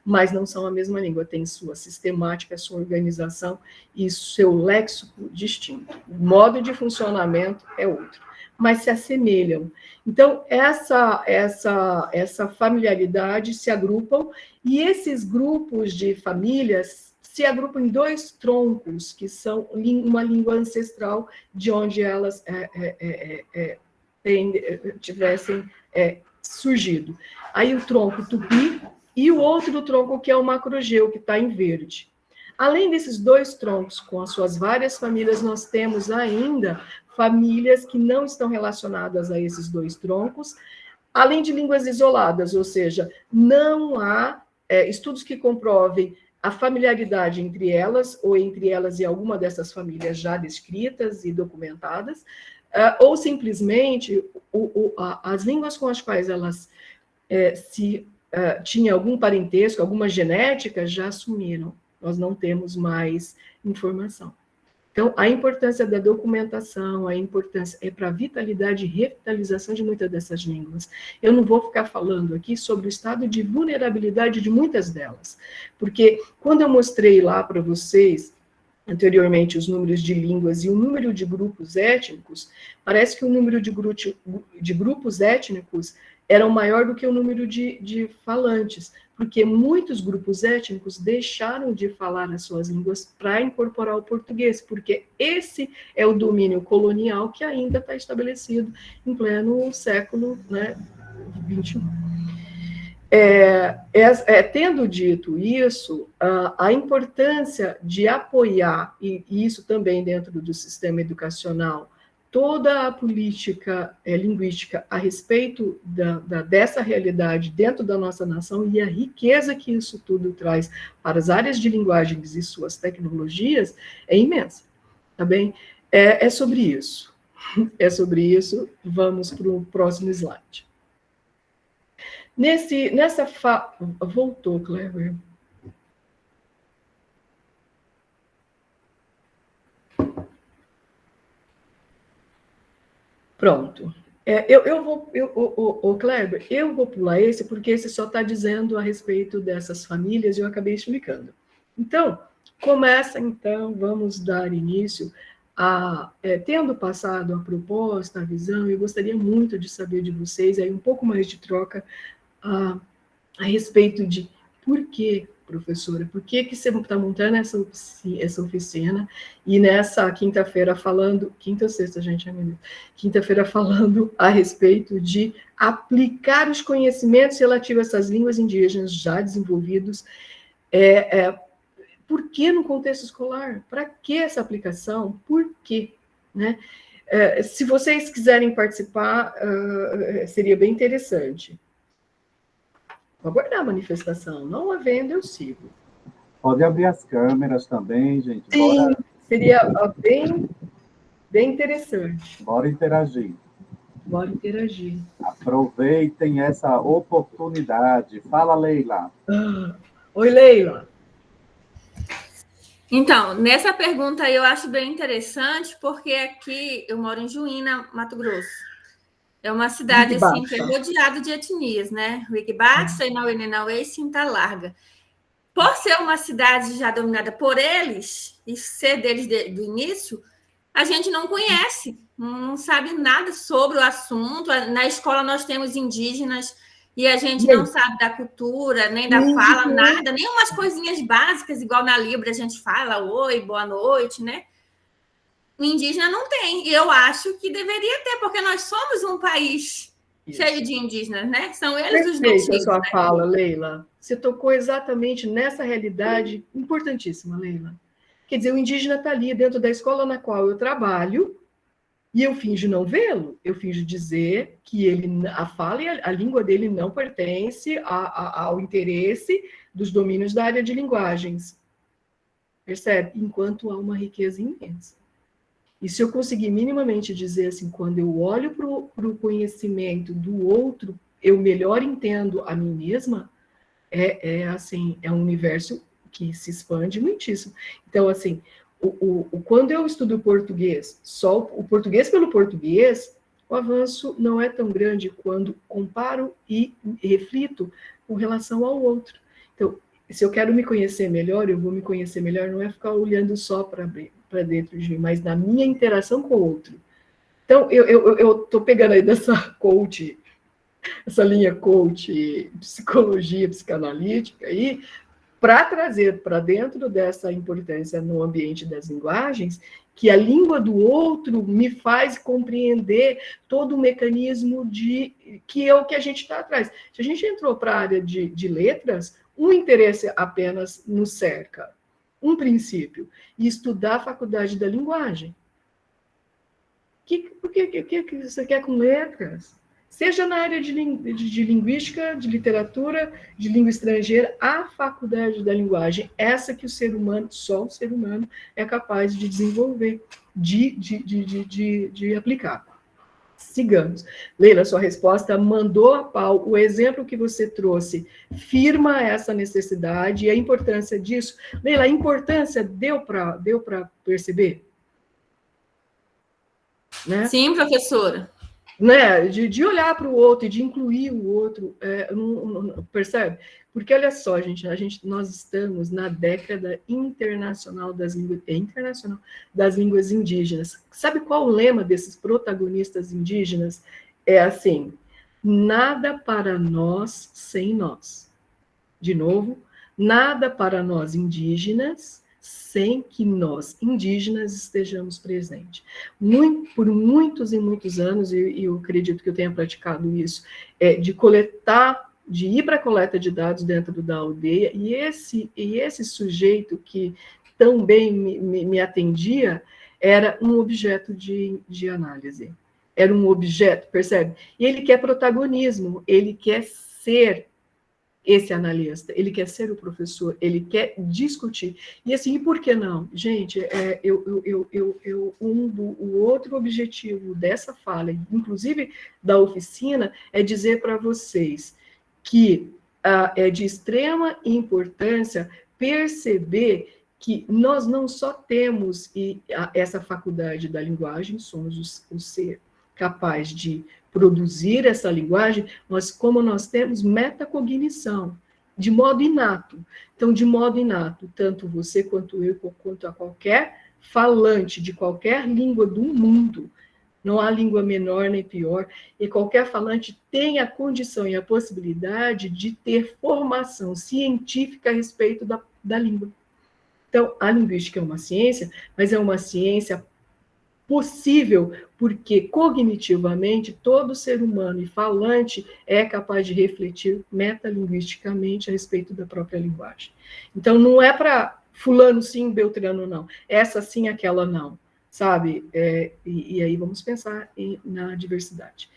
mas não são a mesma língua, tem sua sistemática, sua organização e seu léxico distinto. O modo de funcionamento é outro, mas se assemelham. Então, essa familiaridade se agrupam, e esses grupos de famílias se agrupam em dois troncos, que são uma língua ancestral de onde elas tivessem surgido. Aí o tronco tupi e o outro tronco, que é o macrogeu, que está em verde. Além desses dois troncos, com as suas várias famílias, nós temos ainda famílias que não estão relacionadas a esses dois troncos, além de línguas isoladas, ou seja, não há estudos que comprovem a familiaridade entre elas, ou entre elas e alguma dessas famílias já descritas e documentadas, ou simplesmente as línguas com as quais elas tinham algum parentesco, alguma genética, já sumiram. Nós não temos mais informação. Então, a importância da documentação, a importância para a vitalidade e revitalização de muitas dessas línguas. Eu não vou ficar falando aqui sobre o estado de vulnerabilidade de muitas delas, porque quando eu mostrei lá para vocês, anteriormente, os números de línguas e o número de grupos étnicos, parece que o número de grupos étnicos era maior do que o número de falantes, porque muitos grupos étnicos deixaram de falar as suas línguas para incorporar o português, porque esse é o domínio colonial que ainda está estabelecido em pleno século, né, XXI. Tendo dito isso, a importância de apoiar, e isso também dentro do sistema educacional, toda a política linguística a respeito dessa realidade dentro da nossa nação e a riqueza que isso tudo traz para as áreas de linguagens e suas tecnologias é imensa, tá bem? É sobre isso. É sobre isso. Vamos para o próximo slide. Voltou, Clever. Pronto. Kleber, eu vou pular esse, porque esse só está dizendo a respeito dessas famílias e eu acabei explicando. Então, vamos dar início a... tendo passado a proposta, a visão, eu gostaria muito de saber de vocês, aí um pouco mais de troca a respeito de por que, professora, por que você está montando essa oficina e nessa quinta-feira falando, quinta ou sexta, gente, quinta-feira falando a respeito de aplicar os conhecimentos relativos a essas línguas indígenas já desenvolvidos, por que no contexto escolar? Para que essa aplicação? Por quê? Né? Se vocês quiserem participar, seria bem interessante. Vou aguardar a manifestação. Não havendo, eu sigo. Pode abrir as câmeras também, gente. Sim, bora... seria bem interessante. Bora interagir. Bora interagir. Aproveitem essa oportunidade. Fala, Leila. Oi, Leila. Então, nessa pergunta aí eu acho bem interessante, porque aqui eu moro em Juína, Mato Grosso. É uma cidade assim, que é Riquibacha. rodeada de etnias, né? Riquibacha, Sainauê, Nenauê e Cinta Larga. Por ser uma cidade já dominada por eles, e ser deles do início, a gente não conhece, não sabe nada sobre o assunto. Na escola nós temos indígenas e a gente não sabe da cultura, nem da fala, nada, nem umas coisinhas básicas, igual na Libra a gente fala, oi, boa noite, né? O indígena não tem, e eu acho que deveria ter, porque nós somos um país cheio de indígenas, né? São eles os nativos. Perfeita a sua fala, Leila. Você tocou exatamente nessa realidade importantíssima, Leila. Quer dizer, o indígena está ali dentro da escola na qual eu trabalho e eu finjo não vê-lo. Eu finjo dizer que ele, a fala e a língua dele não pertence ao interesse dos domínios da área de linguagens. Percebe? Enquanto há uma riqueza imensa. E se eu conseguir minimamente dizer assim, quando eu olho para o conhecimento do outro, eu melhor entendo a mim mesma, assim, é um universo que se expande muitíssimo. Então, assim, quando eu estudo português, só o português pelo português, o avanço não é tão grande quando comparo e reflito com relação ao outro. Então, se eu quero me conhecer melhor, eu vou me conhecer melhor, não é ficar olhando só para dentro de mim, mas na minha interação com o outro. Então, eu estou pegando aí dessa coach, essa linha coach, psicologia, psicanalítica aí, para trazer para dentro dessa importância no ambiente das linguagens, que a língua do outro me faz compreender todo o mecanismo que é o que a gente está atrás. Se a gente entrou para a área de letras, um interesse apenas nos cerca, um princípio, e estudar a faculdade da linguagem. O que você quer com letras? Seja na área de linguística, de literatura, de língua estrangeira, a faculdade da linguagem, essa que o ser humano, só o ser humano, é capaz de desenvolver, de aplicar. Sigamos. Leila, sua resposta mandou a pau. O exemplo que você trouxe firma essa necessidade e a importância disso. Leila, a importância deu para perceber? Né? Sim, professora. Né? De olhar para o outro e de incluir o outro, percebe? Porque olha só, gente, nós estamos na década internacional das línguas indígenas. Sabe qual o lema desses protagonistas indígenas? É assim: nada para nós sem nós. De novo, nada para nós indígenas sem que nós, indígenas, estejamos presentes. Por muitos e muitos anos, e eu acredito que eu tenha praticado isso, de coletar, de ir para a coleta de dados dentro da aldeia, e esse sujeito que tão bem me atendia, era um objeto de análise. Era um objeto, percebe? E ele quer protagonismo, ele quer ser esse analista, ele quer ser o professor, ele quer discutir. E assim, e por que não? Gente, o outro objetivo dessa fala, inclusive da oficina, é dizer para vocês que é de extrema importância perceber que nós não só temos essa faculdade da linguagem, somos o ser capaz de produzir essa linguagem, mas como nós temos metacognição, de modo inato. Então, de modo inato, tanto você quanto eu, quanto a qualquer falante de qualquer língua do mundo, não há língua menor nem pior, e qualquer falante tem a condição e a possibilidade de ter formação científica a respeito da língua. Então, a linguística é uma ciência, mas é uma ciência possível, porque cognitivamente todo ser humano e falante é capaz de refletir metalinguisticamente a respeito da própria linguagem. Então, não é para fulano sim, beltrano não, essa sim, aquela não, sabe? E aí vamos pensar na diversidade.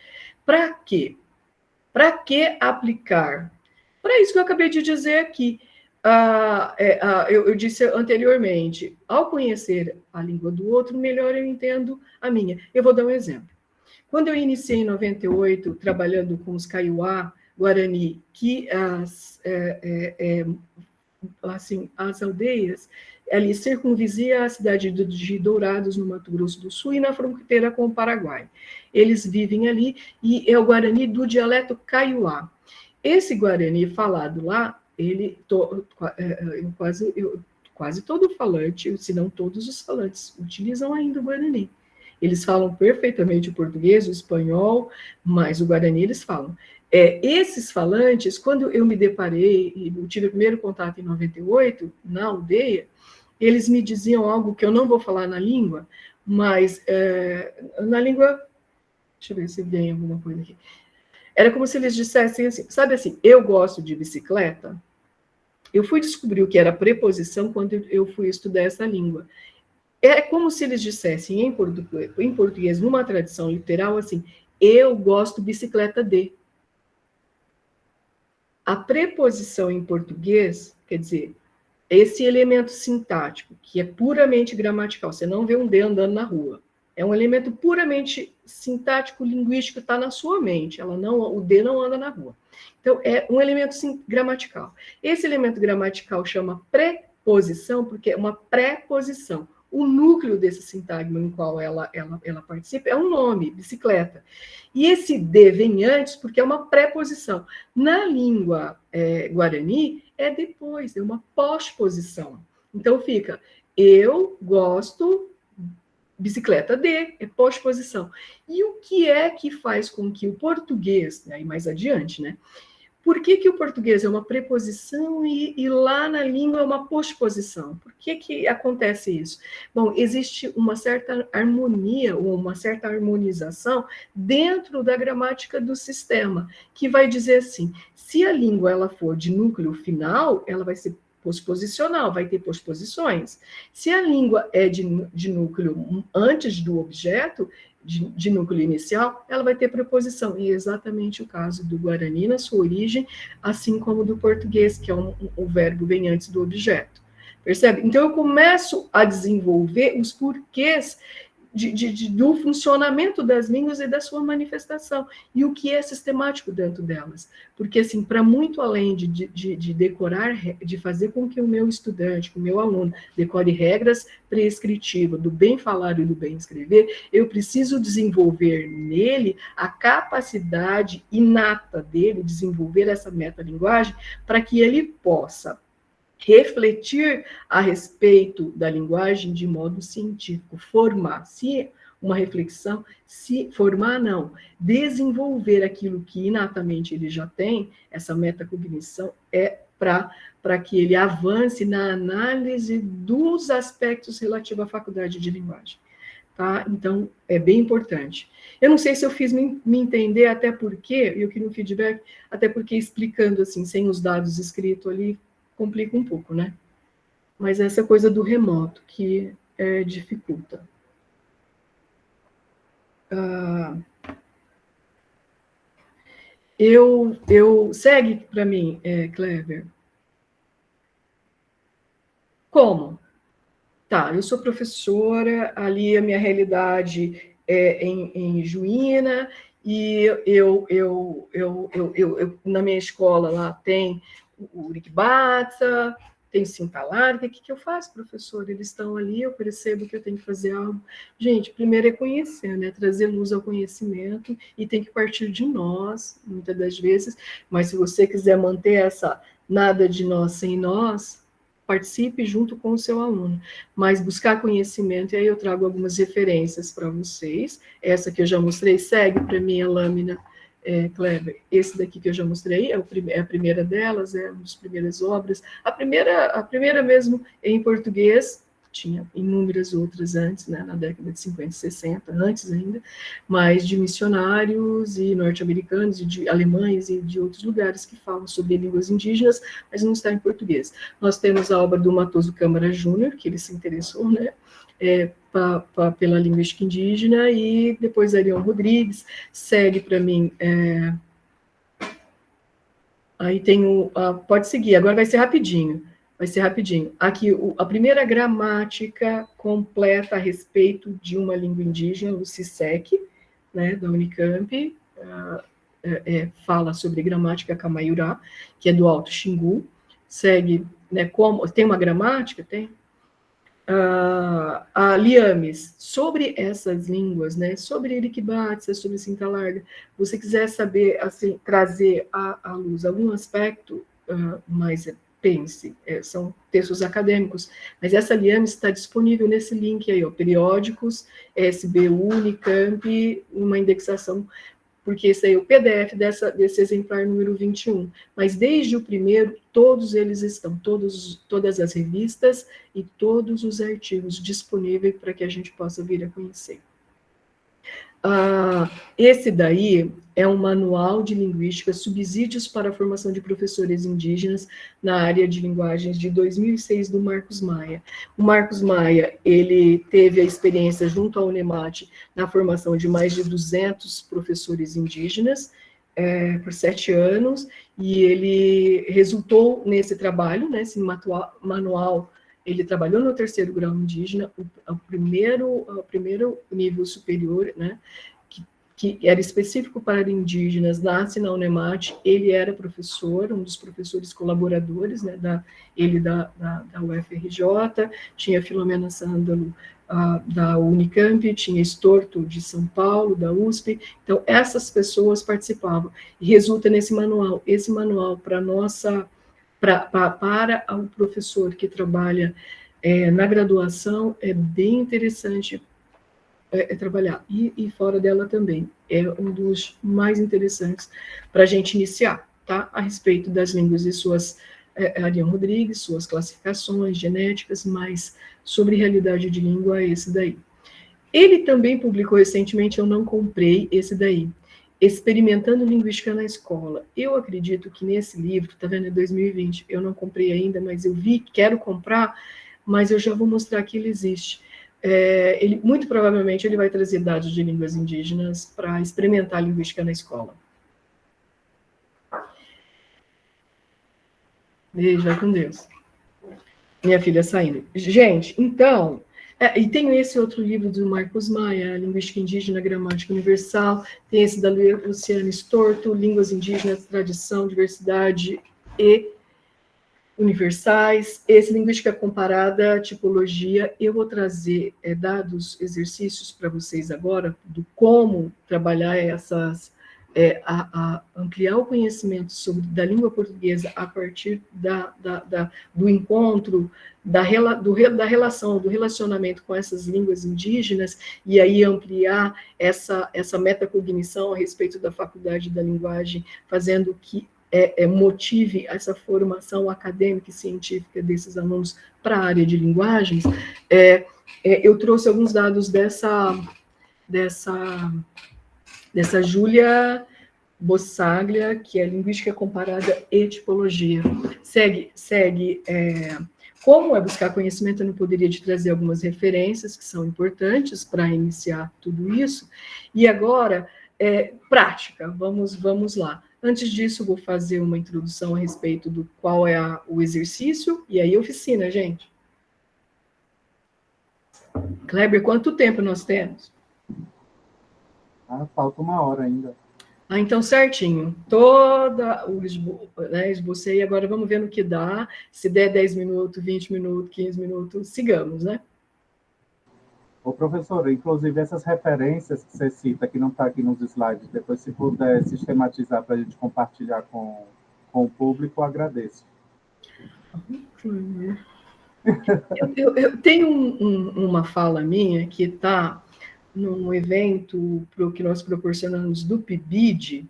Para quê? Para que aplicar? Para isso que eu acabei de dizer aqui. Eu disse anteriormente, ao conhecer a língua do outro, melhor eu entendo a minha. Eu vou dar um exemplo. Quando eu iniciei em 98, trabalhando com os Kaiowá, Guarani, que assim, as aldeias, ali circunvizia a cidade de Dourados, no Mato Grosso do Sul, e na fronteira com o Paraguai. Eles vivem ali, e é o Guarani do dialeto Kaiowá. Esse Guarani falado lá, quase todo falante, se não todos os falantes, utilizam ainda o Guarani. Eles falam perfeitamente o português, o espanhol, mas o Guarani eles falam. Esses falantes, quando eu me deparei, e eu tive o primeiro contato em 98, na aldeia, eles me diziam algo que eu não vou falar na língua, mas na língua, deixa eu ver se vem alguma coisa aqui. Era como se eles dissessem assim, sabe assim, eu gosto de bicicleta. Eu fui descobrir o que era preposição quando eu fui estudar essa língua. É como se eles dissessem em português, numa tradição literal, assim, eu gosto bicicleta de. A preposição em português, quer dizer, esse elemento sintático, que é puramente gramatical, você não vê um D andando na rua. É um elemento puramente sintático, linguístico, está na sua mente. O D não anda na rua. Então, é um elemento gramatical. Esse elemento gramatical chama preposição, porque é uma preposição. O núcleo desse sintagma no qual ela participa é um nome, bicicleta. E esse D vem antes porque é uma preposição. Na língua guarani, é depois, é uma pós-posição. Então fica, eu gosto bicicleta de, é pós-posição. E o que é que faz com que o português, aí mais adiante, né? Por que o português é uma preposição e lá na língua é uma postposição? Por que acontece isso? Bom, existe uma certa harmonia ou uma certa harmonização dentro da gramática do sistema, que vai dizer assim, se a língua ela for de núcleo final, ela vai ser postposicional, vai ter postposições. Se a língua é de núcleo antes do objeto, de núcleo inicial, ela vai ter preposição, e é exatamente o caso do Guarani na sua origem, assim como do português, que é o verbo vem antes do objeto. Percebe? Então, eu começo a desenvolver os porquês do funcionamento das línguas e da sua manifestação, e o que é sistemático dentro delas. Porque, assim, para muito além de decorar, de fazer com que o meu estudante, que o meu aluno, decore regras prescritivas do bem falar e do bem escrever, eu preciso desenvolver nele a capacidade inata dele, desenvolver essa metalinguagem, para que ele possa refletir a respeito da linguagem de modo científico, formar, se uma reflexão, se formar não, desenvolver aquilo que inatamente ele já tem, essa metacognição é para que ele avance na análise dos aspectos relativos à faculdade de linguagem. Tá? Então, é bem importante. Eu não sei se eu fiz me entender, até porque, eu queria um feedback, até porque explicando assim, sem os dados escritos ali, complica um pouco, né? Mas essa coisa do remoto que dificulta. Segue para mim, Clever. Como? Tá, eu sou professora, ali a minha realidade é em Juína, e na minha escola lá tem o Urikbatsa, tem Cinta Larga. O que eu faço, professor? Eles estão ali, eu percebo que eu tenho que fazer algo. Gente, primeiro é conhecer, né? Trazer luz ao conhecimento, e tem que partir de nós, muitas das vezes, mas se você quiser manter essa nada de nós sem nós, participe junto com o seu aluno, mas buscar conhecimento, e aí eu trago algumas referências para vocês. Essa que eu já mostrei, segue para mim a lâmina, Kleber. Esse daqui que eu já mostrei, é a primeira delas, é uma das primeiras obras. A primeira mesmo em português, tinha inúmeras outras antes, né, na década de 50 e 60, antes ainda, mas de missionários e norte-americanos, e de alemães e de outros lugares que falam sobre línguas indígenas, mas não está em português. Nós temos a obra do Matoso Câmara Júnior, que ele se interessou, né, pela linguística indígena, e depois Arion Rodrigues, segue para mim, aí tem pode seguir, agora vai ser rapidinho. Aqui, a primeira gramática completa a respeito de uma língua indígena, o CISEC, né, da Unicamp, fala sobre gramática Camaiurá, que é do Alto Xingu. Segue né, como tem uma gramática, tem a liames, sobre essas línguas, né, sobre Irikibatsa, sobre Cinta Larga, você quiser saber, assim, trazer à luz algum aspecto mais, pense, são textos acadêmicos, mas essa liames está disponível nesse link aí, ó, periódicos, SBU, Unicamp, uma indexação, porque esse aí é o PDF desse exemplar número 21. Mas desde o primeiro, todos eles estão, todas as revistas e todos os artigos disponíveis para que a gente possa vir a conhecer. Esse daí é um manual de linguística, subsídios para a formação de professores indígenas na área de linguagens de 2006, do Marcos Maia. O Marcos Maia, ele teve a experiência junto à Unemate na formação de mais de 200 professores indígenas por 7 anos, e ele resultou nesse trabalho, né, esse manual. Ele trabalhou no 3º grau indígena, o primeiro nível superior, né, que era específico para indígenas, nasce na Unemate. Ele era professor, um dos professores colaboradores, né, da UFRJ, tinha Filomena Sândalo, da Unicamp, tinha Estorto, de São Paulo, da USP. Então, essas pessoas participavam, e resulta nesse manual. Esse manual, para o professor que trabalha na graduação, é bem interessante trabalhar, e fora dela também. É um dos mais interessantes para a gente iniciar, tá? A respeito das línguas e suas, Ariane Rodrigues, suas classificações genéticas, mas sobre realidade de língua é esse daí. Ele também publicou recentemente, eu não comprei esse daí, Experimentando Linguística na Escola. Eu acredito que nesse livro, tá vendo, é 2020, eu não comprei ainda, mas eu vi, quero comprar, mas eu já vou mostrar que ele existe. Muito provavelmente ele vai trazer dados de línguas indígenas para experimentar a linguística na escola. Beijo, vai com Deus. Minha filha saindo. Gente, então, e tem esse outro livro do Marcos Maia, Linguística Indígena, Gramática Universal, tem esse da Luciana Estorto, Línguas Indígenas, Tradição, Diversidade e Universais. Esse Linguística Comparada, Tipologia. Eu vou trazer dados, exercícios para vocês agora, do como trabalhar essas, ampliar o conhecimento da língua portuguesa a partir do encontro, da relação, do relacionamento com essas línguas indígenas, e aí ampliar essa metacognição a respeito da faculdade da linguagem, fazendo que motive essa formação acadêmica e científica desses alunos para a área de linguagens. Eu trouxe alguns dados dessa Júlia Bossaglia, que é Linguística Comparada e Tipologia. Segue como é buscar conhecimento. Eu não poderia te trazer algumas referências que são importantes para iniciar tudo isso. E agora, prática, vamos lá. Antes disso, vou fazer uma introdução a respeito do qual é o exercício, e aí oficina, gente. Kleber, quanto tempo nós temos? Falta 1 hora ainda. Então, certinho. Esbocei, agora vamos ver no que dá. Se der 10 minutos, 20 minutos, 15 minutos, sigamos, né? Ô, professor, inclusive essas referências que você cita, que não está aqui nos slides, depois se puder sistematizar para a gente compartilhar com o público, eu agradeço. Eu tenho uma fala minha que está num evento que nós proporcionamos do PIBID.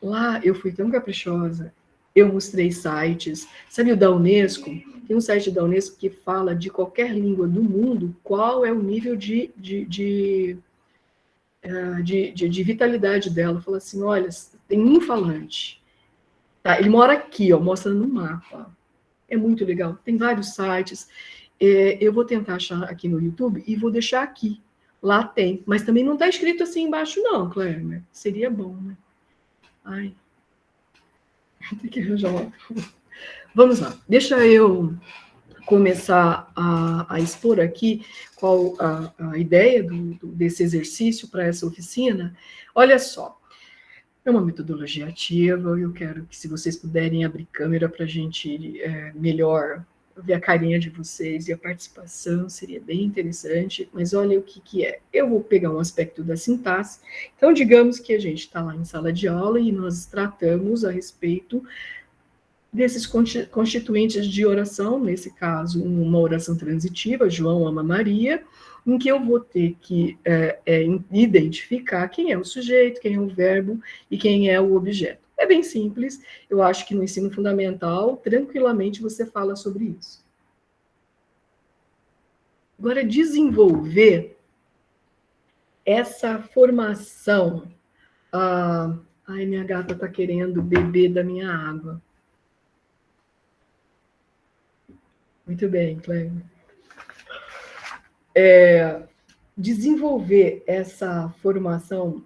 Lá eu fui tão caprichosa, eu mostrei sites, sabe o da Unesco? Tem um site da Unesco que fala de qualquer língua do mundo, qual é o nível de vitalidade dela. Fala assim, olha, tem um falante, tá? Ele mora aqui, ó, mostra no mapa. É muito legal, tem vários sites. Eu vou tentar achar aqui no YouTube e vou deixar aqui. Lá tem, mas também não está escrito assim embaixo não, Cléber. Seria bom, né? Ai, tem que arranjar uma... Vamos lá, deixa eu começar a expor aqui qual a ideia desse exercício para essa oficina. Olha só, É uma metodologia ativa, eu quero que, se vocês puderem abrir câmera para a gente melhor ver a carinha de vocês e a participação, seria bem interessante, mas olha o que é. Eu vou pegar um aspecto da sintaxe. Então, digamos que a gente está lá em sala de aula e nós tratamos a respeito desses constituintes de oração, nesse caso, uma oração transitiva, João ama Maria, em que eu vou ter que identificar quem é o sujeito, quem é o verbo e quem é o objeto. É bem simples, eu acho que no ensino fundamental, tranquilamente, você fala sobre isso. Agora, desenvolver essa formação. Ai, minha gata está querendo beber da minha água. Muito bem, Cléber. Desenvolver essa formação,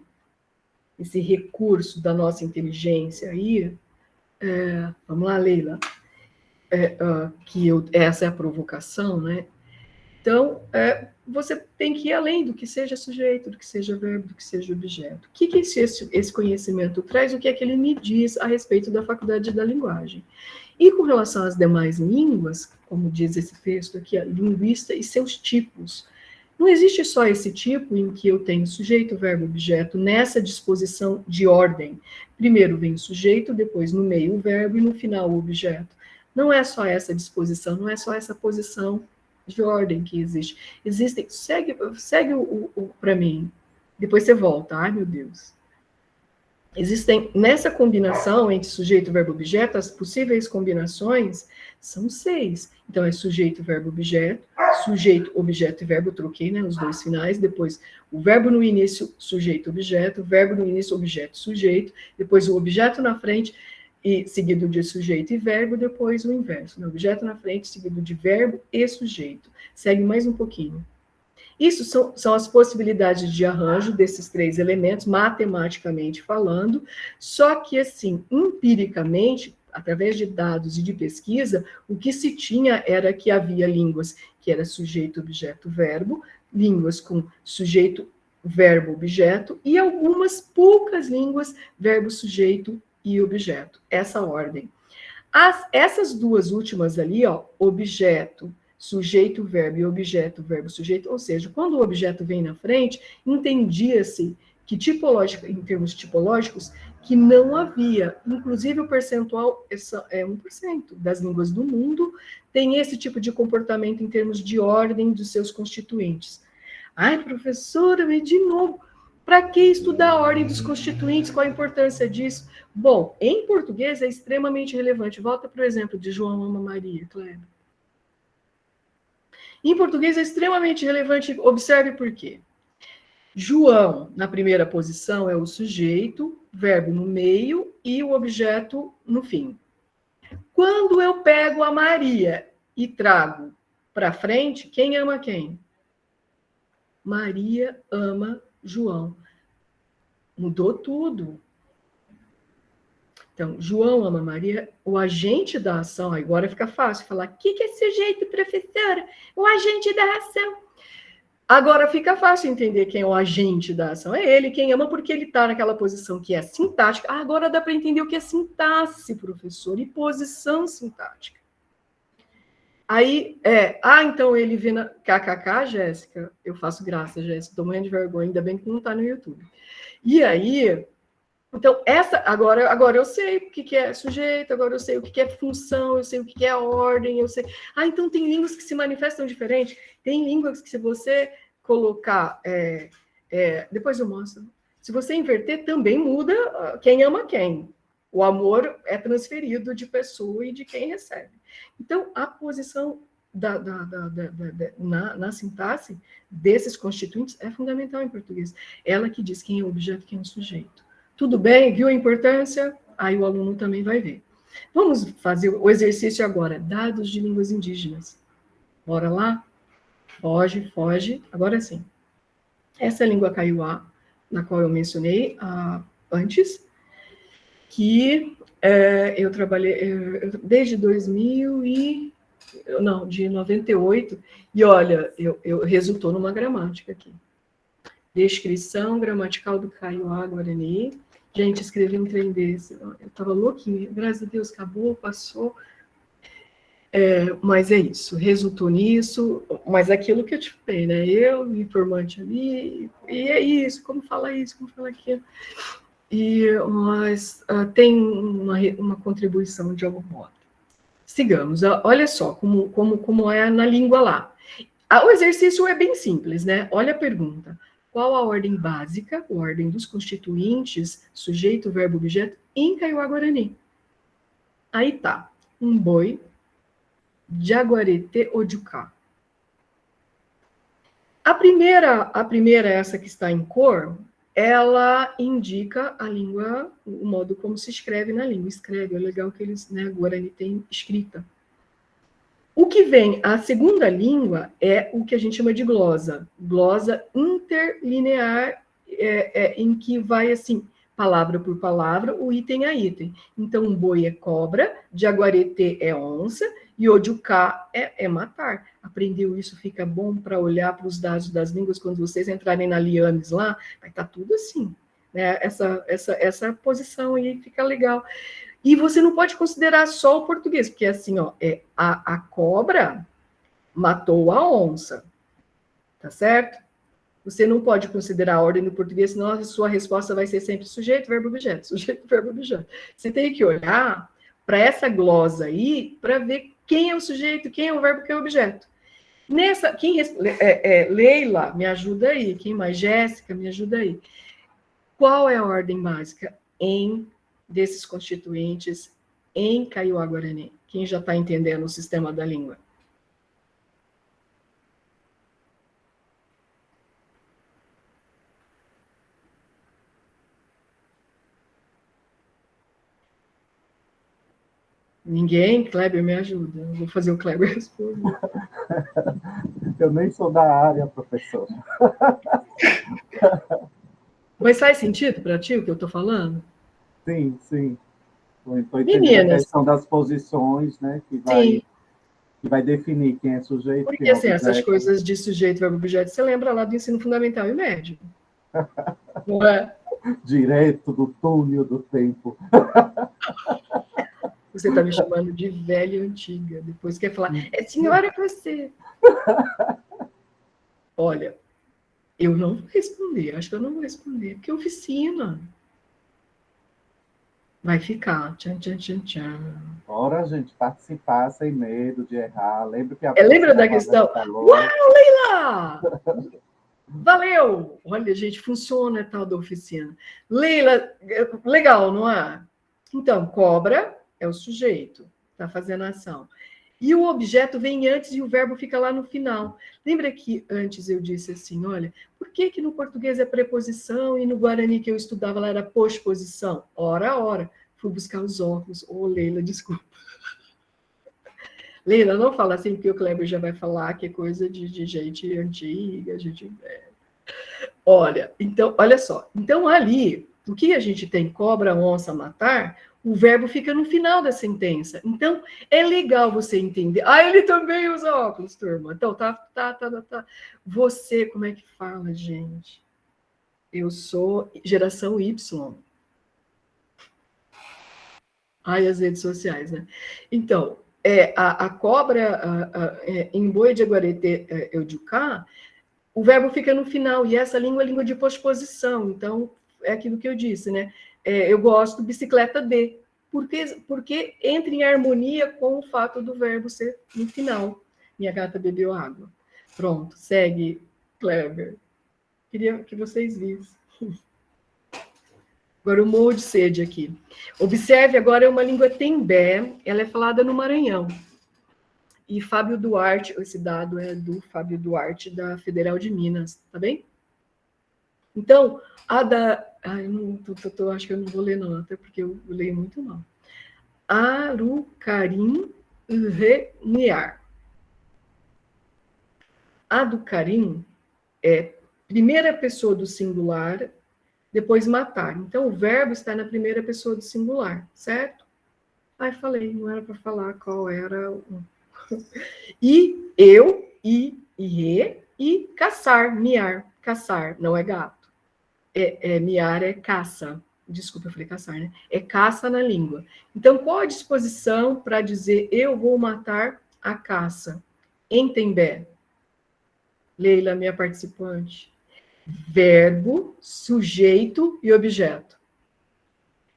esse recurso da nossa inteligência aí, vamos lá, Leila, essa é a provocação, né? Então, você tem que ir além do que seja sujeito, do que seja verbo, do que seja objeto. O que esse conhecimento traz? O que é que ele me diz a respeito da faculdade da linguagem? E com relação às demais línguas, como diz esse texto aqui, a linguista e seus tipos. Não existe só esse tipo em que eu tenho sujeito, verbo, objeto, nessa disposição de ordem. Primeiro vem o sujeito, depois no meio o verbo e no final o objeto. Não é só essa disposição, não é só essa posição de ordem que existe. Existem, segue para mim, depois você volta, ai meu Deus. Existem, nessa combinação entre sujeito, verbo, objeto, as possíveis combinações são 6. Então, é sujeito, verbo, objeto, sujeito, objeto e verbo, troquei, né, os dois finais, depois o verbo no início, sujeito, objeto, verbo no início, objeto, sujeito, depois o objeto na frente, e seguido de sujeito e verbo, depois o inverso, né, objeto na frente, seguido de verbo e sujeito. Segue mais um pouquinho. Isso são as possibilidades de arranjo desses 3 elementos, matematicamente falando, só que, assim, empiricamente, através de dados e de pesquisa, o que se tinha era que havia línguas que era sujeito, objeto, verbo, línguas com sujeito, verbo, objeto, e algumas poucas línguas, verbo, sujeito e objeto. Essa ordem. Essas duas últimas ali, ó, objeto, sujeito, verbo e objeto, verbo, sujeito, ou seja, quando o objeto vem na frente, entendia-se que em termos tipológicos, que não havia, inclusive o percentual é 1% das línguas do mundo, tem esse tipo de comportamento em termos de ordem dos seus constituintes. Ai, professora, mas de novo, para que estudar a ordem dos constituintes? Qual a importância disso? Bom, em português é extremamente relevante. Volta para o exemplo de João ama Maria, Cléber. Em português é extremamente relevante, observe por quê. João, na primeira posição, é o sujeito, verbo no meio e o objeto no fim. Quando eu pego a Maria e trago para frente, quem ama quem? Maria ama João. Mudou tudo. Então, João ama Maria, o agente da ação, agora fica fácil falar, o que é sujeito, professora? O agente da ação. Agora fica fácil entender quem é o agente da ação. É ele quem ama, porque ele está naquela posição que é sintática. Agora dá para entender o que é sintaxe, professor, e posição sintática. Aí, então ele vê na kkk, Jéssica, eu faço graça, Jéssica, estou morrendo de vergonha, ainda bem que não está no YouTube. E aí, então, agora eu sei o que é sujeito, agora eu sei o que é função, eu sei o que é ordem, eu sei... então tem línguas que se manifestam diferente, tem línguas que se você colocar... depois eu mostro. Se você inverter, também muda quem ama quem. O amor é transferido de pessoa e de quem recebe. Então, a posição na sintaxe desses constituintes é fundamental em português. Ela que diz quem é o objeto e quem é o sujeito. Tudo bem? Viu a importância? Aí o aluno também vai ver. Vamos fazer o exercício agora. Dados de línguas indígenas. Bora lá? Foge. Agora sim. Essa é a língua kaiowá, na qual eu mencionei antes, que eu trabalhei desde de 98, e olha, eu resultou numa gramática aqui. Descrição gramatical do kaiowá Guarani, Gente, escrevi um trem desse. Eu estava louquinha. Graças a Deus, acabou, passou. Mas é isso, resultou nisso, mas aquilo que eu te falei, né? Eu, o informante ali, e é isso, como fala isso, como fala aquilo. Mas tem uma contribuição de algum modo. Sigamos, olha só como é na língua lá. O exercício é bem simples, né? Olha a pergunta. Qual a ordem básica, a ordem dos constituintes, sujeito, verbo, objeto, em Kaiowá-Guarani? Aí tá, um boi, Jaguareté ou Jucá. A primeira, essa que está em cor, ela indica a língua, o modo como se escreve na língua. Escreve, é legal que eles, né, Guarani tem escrita. O que vem, a segunda língua, é o que a gente chama de glosa. Glosa interlinear, em que vai assim, palavra por palavra, o item a item. Então, um boi é cobra, Jaguareté é onça, e Ojucá é matar. Aprendeu isso, fica bom para olhar para os dados das línguas, quando vocês entrarem na Liames lá, vai estar tudo assim. Né? Essa posição aí fica legal. E você não pode considerar só o português, porque assim, ó, a cobra matou a onça, tá certo? Você não pode considerar a ordem do português, senão a sua resposta vai ser sempre sujeito, verbo, objeto, sujeito, verbo, objeto. Você tem que olhar para essa glosa aí, para ver quem é o sujeito, quem é o verbo, quem é o objeto. Leila, me ajuda aí. Quem mais? Jéssica, me ajuda aí. Qual é a ordem básica desses constituintes em Kaiowá-Guarani? Quem já está entendendo o sistema da língua? Ninguém? Kleber, me ajuda. Eu vou fazer o Kleber responder. Eu nem sou da área, professor. Mas faz sentido para ti o que eu estou falando? Sim, sim. Estou entendendo Meninas, a questão das posições, né? Que vai definir quem é sujeito, porque quem é assim, objeto. essas coisas de sujeito, verbo, objeto, você lembra lá do ensino fundamental e médio. Não é? Direto do túnel do tempo. Você está me chamando de velha e antiga. Depois quer falar, é senhora você. Olha, eu não vou responder, acho que eu não vou responder, porque oficina. Vai ficar. Tchan, tchan, tchan, tchan. Bora, gente, participar sem medo de errar. Lembra que lembra da questão? Falou? Uau, Leila! Valeu! Olha, gente, funciona a tal da oficina. Leila, legal, não é? Então, cobra é o sujeito, está fazendo a ação. E o objeto vem antes e o verbo fica lá no final. Lembra que antes eu disse assim, olha, por que no português é preposição e no Guarani que eu estudava lá era posposição? Ora, ora. Fui buscar os óculos. Ô, Leila, desculpa. Leila, não fala assim, porque o Kleber já vai falar que é coisa de gente antiga, gente... Olha, então, olha só. Então, ali, o que a gente tem? Cobra, onça, matar, o verbo fica no final da sentença. Então, é legal você entender. Ah, ele também usa óculos, turma. Então, tá. Você, como é que fala, gente? Eu sou geração Y. Ai, as redes sociais, né? Então, a cobra em boi de Jaguareté Eudiucá, o verbo fica no final, e essa língua é língua de posposição. Então, é aquilo que eu disse, né? Eu gosto bicicleta de, porque entra em harmonia com o fato do verbo ser no final. Minha gata bebeu água. Pronto, segue, Kleber. Queria que vocês vissem. Agora, o morro de sede aqui. Observe, agora é uma língua tembé, ela é falada no Maranhão. E Fábio Duarte, esse dado é do Fábio Duarte, da Federal de Minas, tá bem? Então, a da... Ai, acho que eu não vou ler não, até porque eu leio muito mal. Arucarim Reniar. A do carim é primeira pessoa do singular, depois matar. Então, o verbo está na primeira pessoa do singular, certo? Ai, falei, não era para falar qual era o... E, eu, e caçar, miar. Caçar, não é gato. Miar é caça. desculpa, eu falei caçar, né? É caça na língua. Então, qual a disposição para dizer eu vou matar a caça? Em Tembé. Leila, minha participante. Verbo, sujeito e objeto.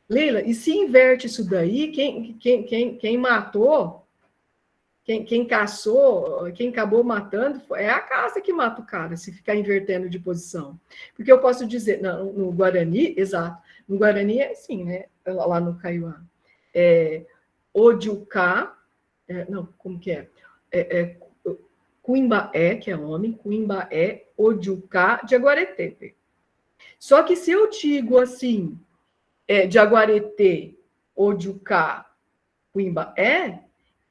Leila, e se inverte isso daí, quem matou, quem caçou, quem acabou matando, é a caça que mata o cara, se ficar invertendo de posição. Porque eu posso dizer, não, no Guarani, exato, no Guarani é assim, né? Lá no Kaiowá. Odiucá, não, como que é? Cuimbaé, que é homem, Cuimbaé, Odiucá, Jaguaretepe. Só que se eu digo assim, Jaguareté, Odiucá, Cuimbaé,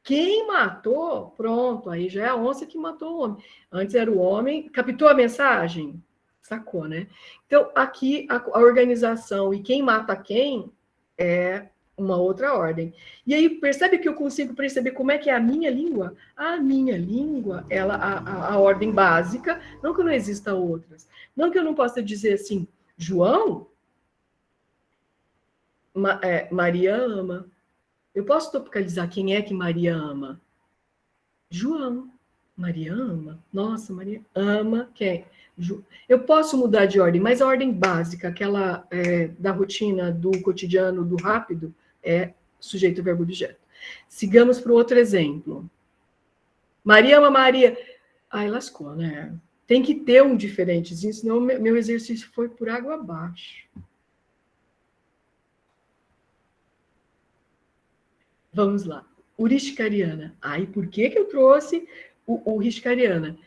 quem matou, pronto, aí já é a onça que matou o homem. Antes era o homem, captou a mensagem? Sacou, né? Então, aqui, a organização e quem mata quem é uma outra ordem. E aí, percebe que eu consigo perceber como é que é a minha língua? A minha língua, ela, a ordem básica, não que não exista outras. Não que eu não possa dizer assim, João, Maria ama. Eu posso topicalizar quem é que Maria ama? João. Maria ama? Nossa, Maria ama quem? Eu posso mudar de ordem, mas a ordem básica, aquela da rotina, do cotidiano, do rápido, é sujeito, verbo, objeto. Sigamos para o outro exemplo. Maria ama Maria. Ai, lascou, né? Tem que ter um diferentezinho, senão meu exercício foi por água abaixo. Vamos lá. Urishkariana. Aí, por que eu trouxe o Urishkariana?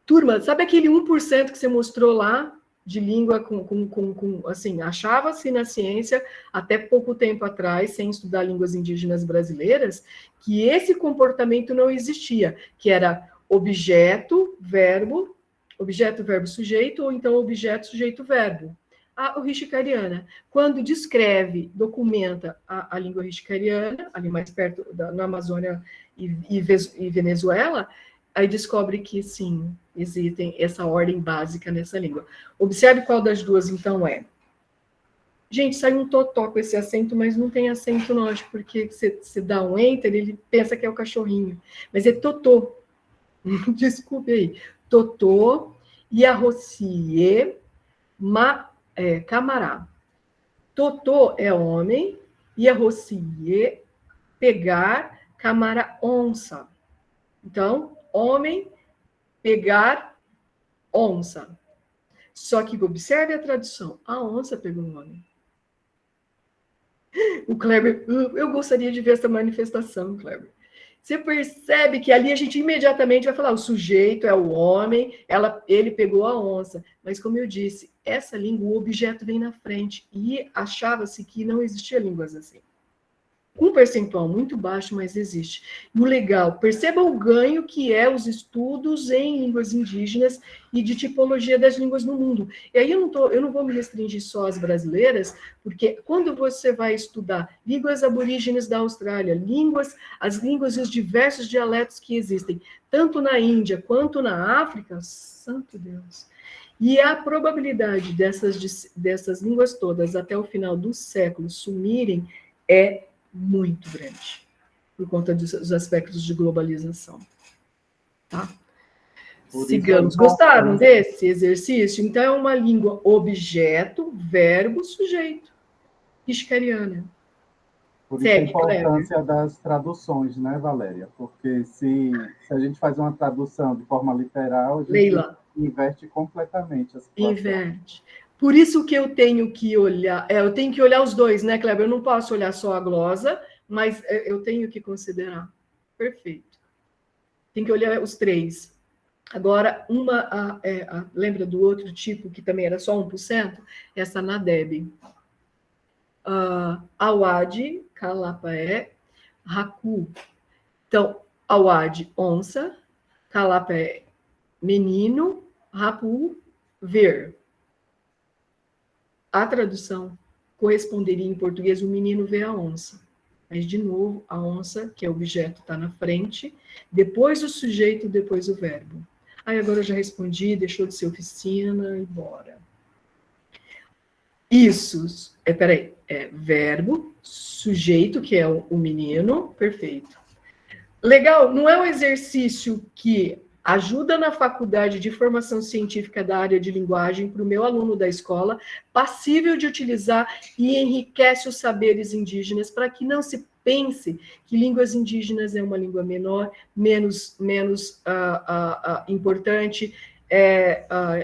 Turma, sabe aquele 1% que você mostrou lá de língua assim, achava-se na ciência, até pouco tempo atrás, sem estudar línguas indígenas brasileiras, que esse comportamento não existia, que era objeto, verbo, sujeito, ou então objeto, sujeito, verbo. A Urishkariana, quando descreve, documenta a língua urishkariana, ali mais perto na Amazônia e Venezuela, aí descobre que, sim, existem essa ordem básica nessa língua. Observe qual das duas, então, é. Gente, sai um totó com esse acento, mas não tem acento, não, acho, porque você dá um enter, ele pensa que é o cachorrinho. Mas é totô. Desculpe aí. Totô, Yarocie, Camará. Totô é homem, Yarocie, pegar, Camará, onça. Então, homem, pegar, onça. Só que observe a tradução. A onça pegou o homem. O Kleber, eu gostaria de ver essa manifestação, Kleber. Você percebe que ali a gente imediatamente vai falar, o sujeito é o homem, ele pegou a onça. Mas, como eu disse, essa língua, o objeto vem na frente. E achava-se que não existia línguas assim. Um percentual muito baixo, mas existe. E o legal, perceba o ganho que é os estudos em línguas indígenas e de tipologia das línguas no mundo. E aí eu não vou me restringir só às brasileiras, porque quando você vai estudar línguas aborígenes da Austrália, as línguas e os diversos dialetos que existem, tanto na Índia quanto na África, santo Deus. E a probabilidade dessas línguas todas, até o final do século, sumirem é muito grande, por conta dos aspectos de globalização. Tá? Sigamos. Gostaram desse exercício? Então, é uma língua objeto, verbo, sujeito. Urishkariana. Por isso a importância das traduções, né, Valéria? Porque se a gente faz uma tradução de forma literal, a gente Leila, inverte completamente a situação. Inverte. Por isso que eu tenho que olhar, eu tenho que olhar os dois, né, Kleber? Eu não posso olhar só a glosa, mas eu tenho que considerar. Perfeito. Tem que olhar os três. Agora, lembra do outro tipo, que também era só 1%? Essa Nadeb. Awad, Calapaé, Haku. Então, Awad, onça, Calapaé, menino, Hapu, ver. A tradução corresponderia em português, o menino vê a onça. Mas, de novo, a onça, que é o objeto, está na frente, depois o sujeito, depois o verbo. Aí agora eu já respondi, deixou de ser oficina e bora. Isso. Peraí. Verbo, sujeito, que é o menino. Perfeito. Legal. Não é um exercício que ajuda na faculdade de formação científica da área de linguagem para o meu aluno da escola, passível de utilizar e enriquece os saberes indígenas para que não se pense que línguas indígenas é uma língua menor, menos importante,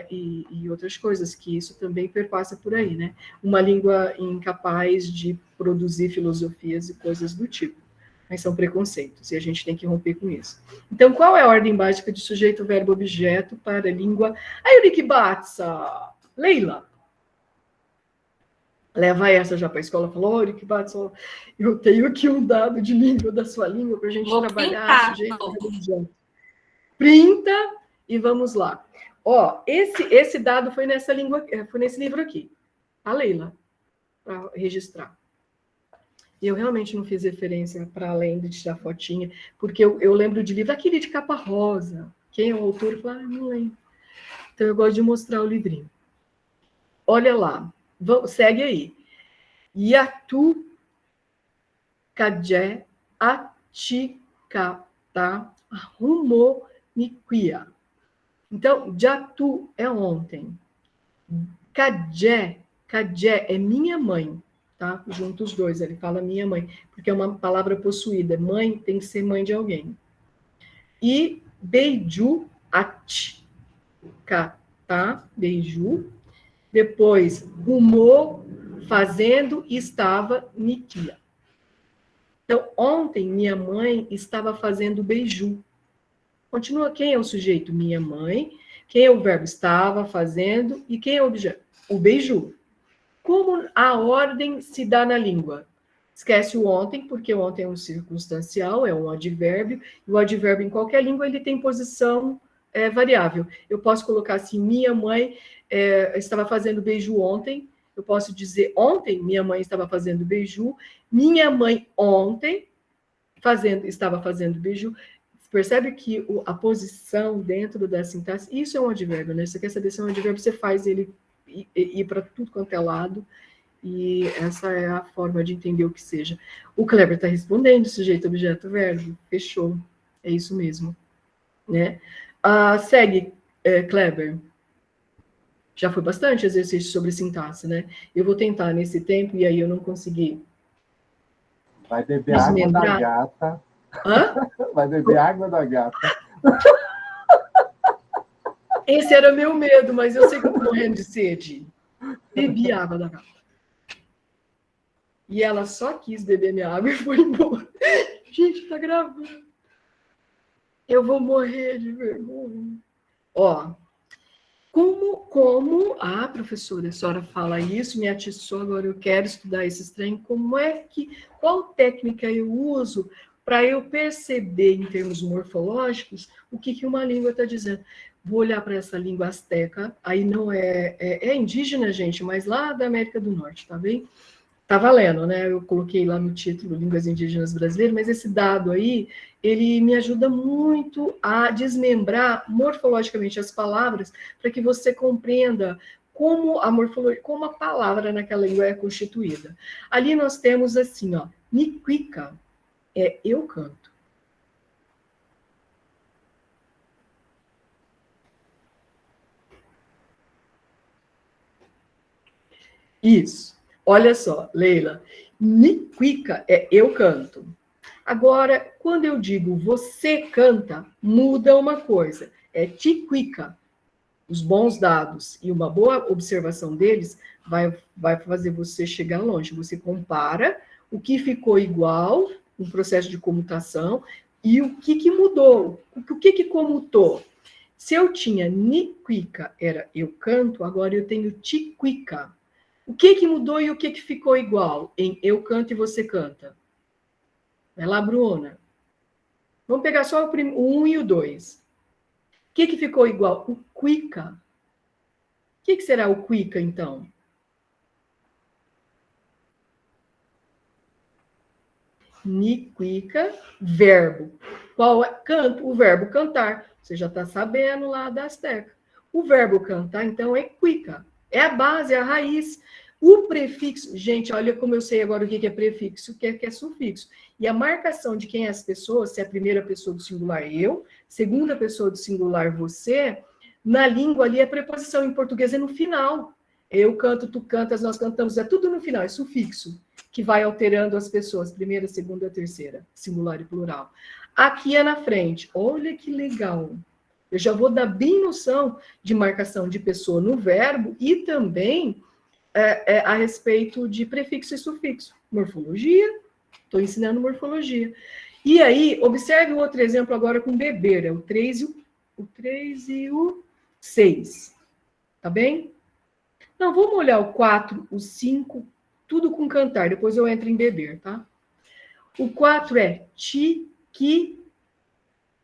e outras coisas, que isso também perpassa por aí, né? Uma língua incapaz de produzir filosofias e coisas do tipo. Mas são preconceitos, e a gente tem que romper com isso. Então, qual é a ordem básica de sujeito, verbo, objeto para a língua? Aurikibatsa! Leila! Leva essa já para a escola, falou, Aurikibatsa, eu tenho aqui um dado de língua da sua língua para a gente trabalhar, sujeito, verbo, objeto. Printa e vamos lá. Ó, esse dado foi nessa língua, foi nesse livro aqui, a Leila, para registrar. E eu realmente não fiz referência para além de tirar fotinha, porque eu lembro de livro, aquele de capa rosa. Quem é o autor? Eu falo, não lembro. Então, eu gosto de mostrar o livrinho. Olha lá. Segue aí. Yatu Kajé Atikata Rumo Niquia. Então, Jatu é ontem. Kajé é minha mãe. Tá? Junto os dois, ele fala minha mãe, porque é uma palavra possuída. Mãe tem que ser mãe de alguém. E beiju ati, tá? Beiju. Depois, rumou, fazendo, estava, nikia. Então, ontem, minha mãe estava fazendo beiju. Continua, quem é o sujeito? Minha mãe. Quem é o verbo? Estava fazendo. E quem é o objeto? O beiju. Como a ordem se dá na língua? Esquece o ontem, porque o ontem é um circunstancial, é um advérbio, e o advérbio em qualquer língua ele tem posição variável. Eu posso colocar assim, minha mãe estava fazendo beiju ontem, eu posso dizer ontem, minha mãe estava fazendo beiju, minha mãe ontem estava fazendo beiju. Percebe que a posição dentro da sintaxe, isso é um advérbio, né? Você quer saber se é um advérbio, você faz ele ir para tudo quanto é lado, e essa é a forma de entender o que seja. O Kleber está respondendo, sujeito, objeto, verbo, fechou, é isso mesmo, né? Segue, Kleber. Já foi bastante exercício sobre sintaxe, né? Eu vou tentar nesse tempo, e aí eu não consegui. Vai beber água da gata. Hã? Vai beber água da gata. Esse era meu medo, mas eu sei que eu estou morrendo de sede. Bebi água da gata. E ela só quis beber minha água e foi embora. Gente, tá gravando. Eu vou morrer de vergonha. Ó, como professora, a senhora fala isso, me atiçou, agora eu quero estudar esse trem, qual técnica eu uso para eu perceber, em termos morfológicos, o que uma língua está dizendo. Vou olhar para essa língua asteca, aí não é indígena, gente, mas lá da América do Norte, tá bem? Tá valendo, né? Eu coloquei lá no título Línguas Indígenas Brasileiras, mas esse dado aí, ele me ajuda muito a desmembrar morfologicamente as palavras, para que você compreenda como a palavra naquela língua é constituída. Ali nós temos assim, ó, Niquika, eu canto. Isso. Olha só, Leila. Niquika é eu canto. Agora, quando eu digo você canta, muda uma coisa. É tiquika. Os bons dados e uma boa observação deles vai fazer você chegar longe. Você compara o que ficou igual no processo de comutação e o que mudou. O que comutou? Se eu tinha niquika, era eu canto, agora eu tenho tiquika. O que mudou e o que ficou igual em eu canto e você canta? Vai lá, Bruna. Vamos pegar só o 1 e o 2. O que ficou igual? O quica. O que será o quica, então? Niquica, verbo. Qual é? Canto, o verbo cantar. Você já está sabendo lá da Azteca. O verbo cantar, então, é quica. É a base, é a raiz. O prefixo, gente, olha como eu sei agora o que é prefixo, o que é sufixo. E a marcação de quem é as pessoas, se é a primeira pessoa do singular eu, segunda pessoa do singular você, na língua ali é preposição, em português é no final. Eu canto, tu cantas, nós cantamos, é tudo no final, é sufixo, que vai alterando as pessoas, primeira, segunda, terceira, singular e plural. Aqui é na frente, olha que legal. Eu já vou dar bem noção de marcação de pessoa no verbo e também a respeito de prefixo e sufixo. Morfologia, estou ensinando morfologia. E aí, observe o outro exemplo agora com beber, é o 3 e o 6. Tá bem? Não, vamos olhar o 4, o 5, tudo com cantar, depois eu entro em beber, tá? O 4 é ti, que,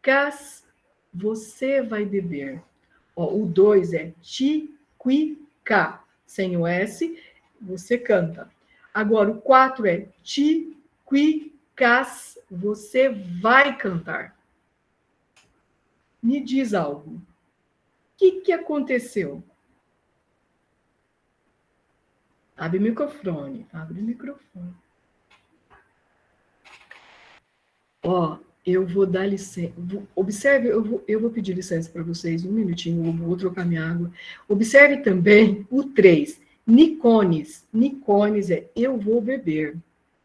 cas, você vai beber. Ó, o 2 é ti, qui, ca, sem o S, você canta. Agora, o 4 é ti, qui, cas, você vai cantar. Me diz algo. O que aconteceu? Abre o microfone, abre o microfone. Ó, eu vou dar licença. Observe, eu vou pedir licença para vocês um minutinho, eu vou trocar minha água. Observe também o 3. Nicones. Nicones é eu vou beber.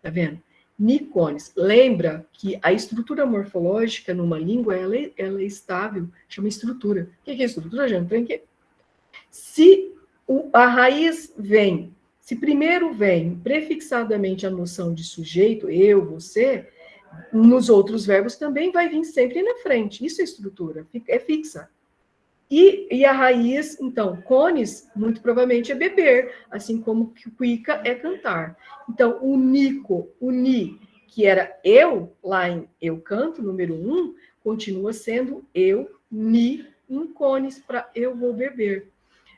Tá vendo? Nicones. Lembra que a estrutura morfológica numa língua ela é estável, chama estrutura. O que é estrutura, gente? Se a raiz vem, se primeiro vem prefixadamente a noção de sujeito, eu, você, nos outros verbos também vai vir sempre na frente. Isso é estrutura, é fixa. E a raiz, então, cones, muito provavelmente é beber, assim como cuica é cantar. Então, o nico, o ni, que era eu, lá em eu canto, número 1, continua sendo eu, ni, em cones, para eu vou beber.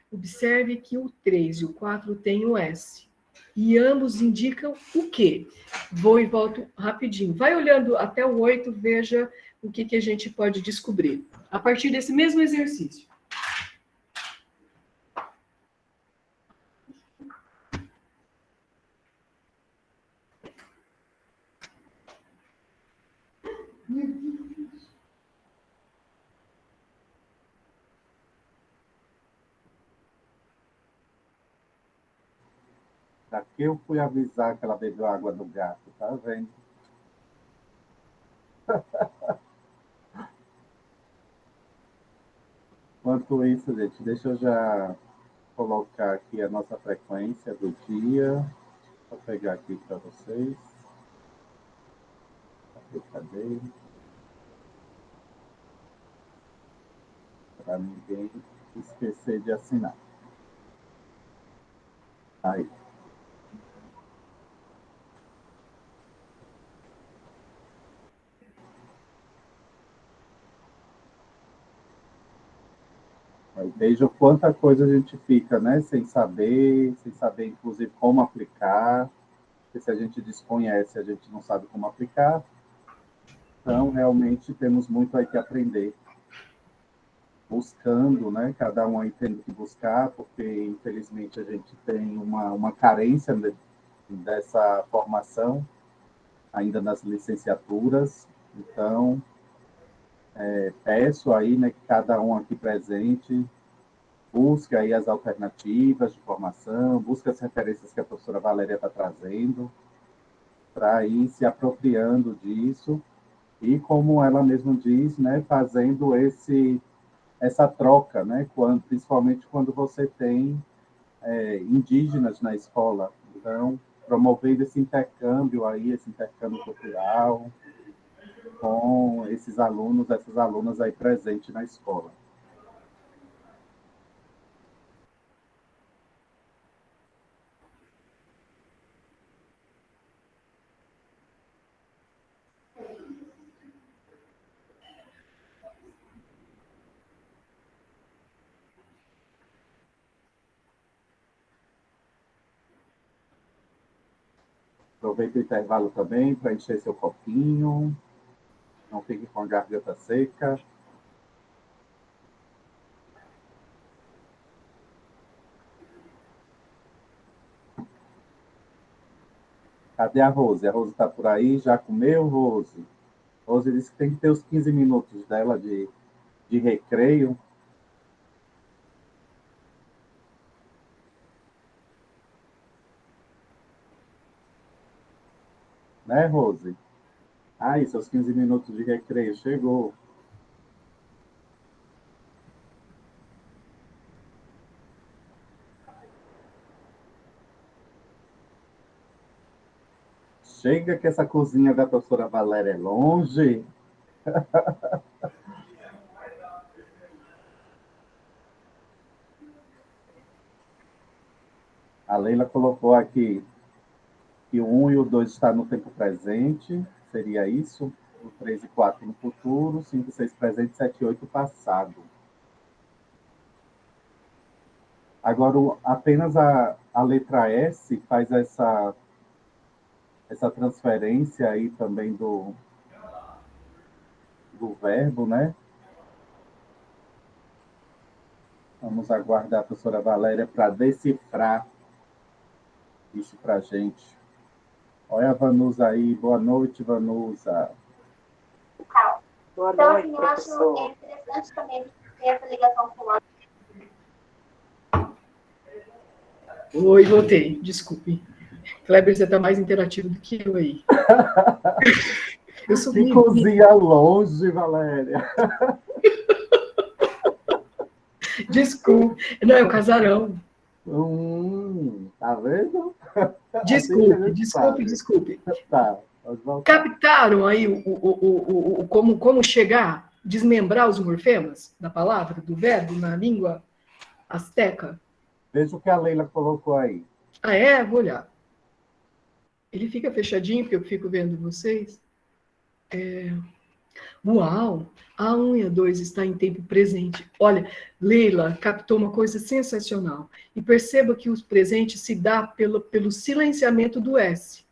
Observe que o 3 e o 4 têm o S. E ambos indicam o quê? Vou e volto rapidinho. Vai olhando até o 8, veja o que a gente pode descobrir. A partir desse mesmo exercício. Daqui eu fui avisar que ela bebeu água do gato, tá vendo? Enquanto isso, gente, deixa eu já colocar aqui a nossa frequência do dia. Vou pegar aqui para vocês. Cadê? Para ninguém esquecer de assinar. Aí. Aí veja quanta coisa a gente fica, né? Sem saber, inclusive, como aplicar. Porque se a gente desconhece, a gente não sabe como aplicar. Então, realmente, temos muito aí que aprender. Buscando, né? Cada um aí tendo que buscar, porque, infelizmente, a gente tem uma carência dessa formação, ainda nas licenciaturas. Então, peço aí, né, que cada um aqui presente busque aí as alternativas de formação, busque as referências que a professora Valéria está trazendo, para ir se apropriando disso e, como ela mesma diz, né, fazendo essa troca, né, principalmente quando você tem indígenas na escola. Então, promovendo esse intercâmbio aí, esse intercâmbio cultural com esses alunos, essas alunas aí presentes na escola. Aproveita o intervalo também para encher seu copinho. Não fique com a garganta seca. Cadê a Rose? A Rose está por aí? Já comeu, Rose? Rose disse que tem que ter os 15 minutos dela de recreio. Né, Rose? Aí, seus 15 minutos de recreio chegou. Chega que essa cozinha da professora Valéria é longe. A Leila colocou aqui que o 1 e o 2 está no tempo presente, seria isso? O 3 e 4 no futuro, 5 e 6 presente, 7 e 8 passado. Agora, apenas a letra S faz essa transferência aí também do verbo, né? Vamos aguardar a professora Valéria para decifrar isso para a gente. Olha a Vanusa aí. Boa noite, Vanusa. Boa noite, então, assim, eu acho interessante também ter essa ligação com o Oi, voltei. Desculpe. Kleber, você está mais interativo do que eu aí. Eu sou que cozinha longe, Valéria. Desculpe. Não, é o casarão. Tá vendo? Desculpe. Tá, captaram aí como chegar, desmembrar os morfemas da palavra, do verbo, na língua asteca? Veja o que a Leila colocou aí. Ah, é? Vou olhar. Ele fica fechadinho, porque eu fico vendo vocês. Uau! A 1 e a 2 está em tempo presente. Olha, Leila captou uma coisa sensacional. E perceba que o presente se dá pelo silenciamento do S.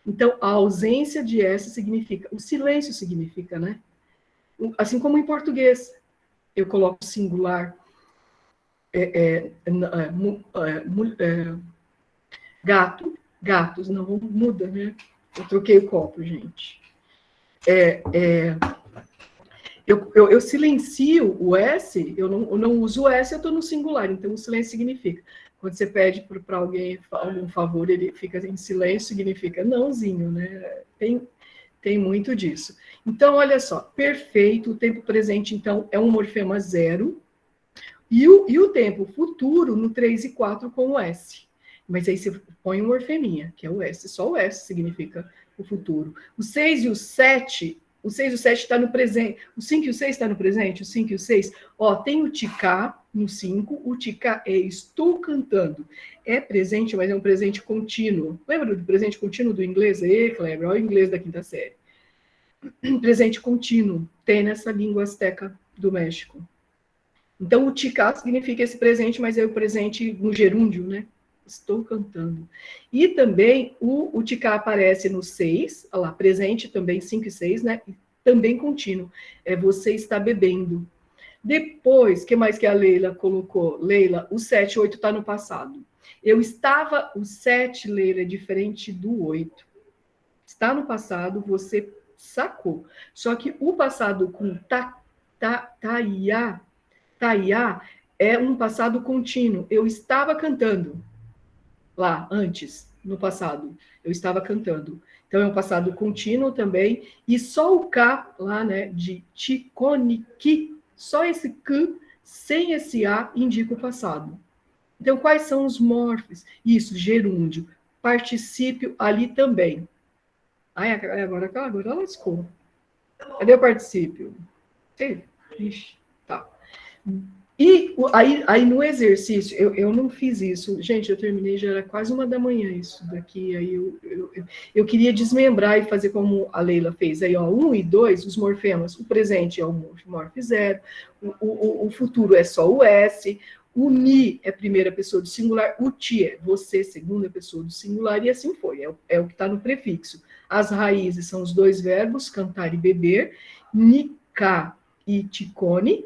Então, a ausência de S significa, o silêncio significa, né? Assim como em português, eu coloco singular, gatos, não, muda, né? Eu troquei o copo, gente. Eu silencio o S, eu não uso o S, eu estou no singular, então o silêncio significa. Quando você pede para alguém algum favor, ele fica em silêncio, significa nãozinho, né? Tem muito disso. Então, olha só, perfeito, o tempo presente, então, é um morfema 0, e o tempo futuro no 3 e 4 com o S. Mas aí você põe um morfeminha, que é o S, só o S significa o futuro. O 6 e o 7... O 6 e o 7 está no presente. O 5 e o 6 está no presente. O 5 e o 6. Ó, tem o ticá no 5. O ticá é estou cantando. É presente, mas é um presente contínuo. Lembra do presente contínuo do inglês? Kleber, olha o inglês da quinta série. Presente contínuo. Tem nessa língua asteca do México. Então, o ticá significa esse presente, mas é o presente no gerúndio, né? Estou cantando. E também o ticá aparece no 6, olha lá, presente também, 5 e 6, né? E também contínuo. Você está bebendo. Depois, o que mais que a Leila colocou? Leila, o 7 e 8 está no passado. O 7, Leila, é diferente do 8. Está no passado, você sacou. Só que o passado com taiá é um passado contínuo. Eu estava cantando. Lá, antes, no passado, eu estava cantando. Então, é um passado contínuo também. E só o K, lá, né, de ticoniqui, só esse K, sem esse A, indica o passado. Então, quais são os morfes? Isso, gerúndio. Particípio ali também. Agora lascou. Cadê o particípio? Ixi, tá. E aí no exercício, eu não fiz isso. Gente, eu terminei, já era quase 1h isso daqui. Aí eu queria desmembrar e fazer como a Leila fez. Aí, ó, 1 e 2, os morfemas. O presente é o morfe 0. O futuro é só o S. O ni é primeira pessoa do singular. O ti é você, segunda pessoa do singular. E assim foi. É o que está no prefixo. As raízes são os dois verbos, cantar e beber. Nika e ticone.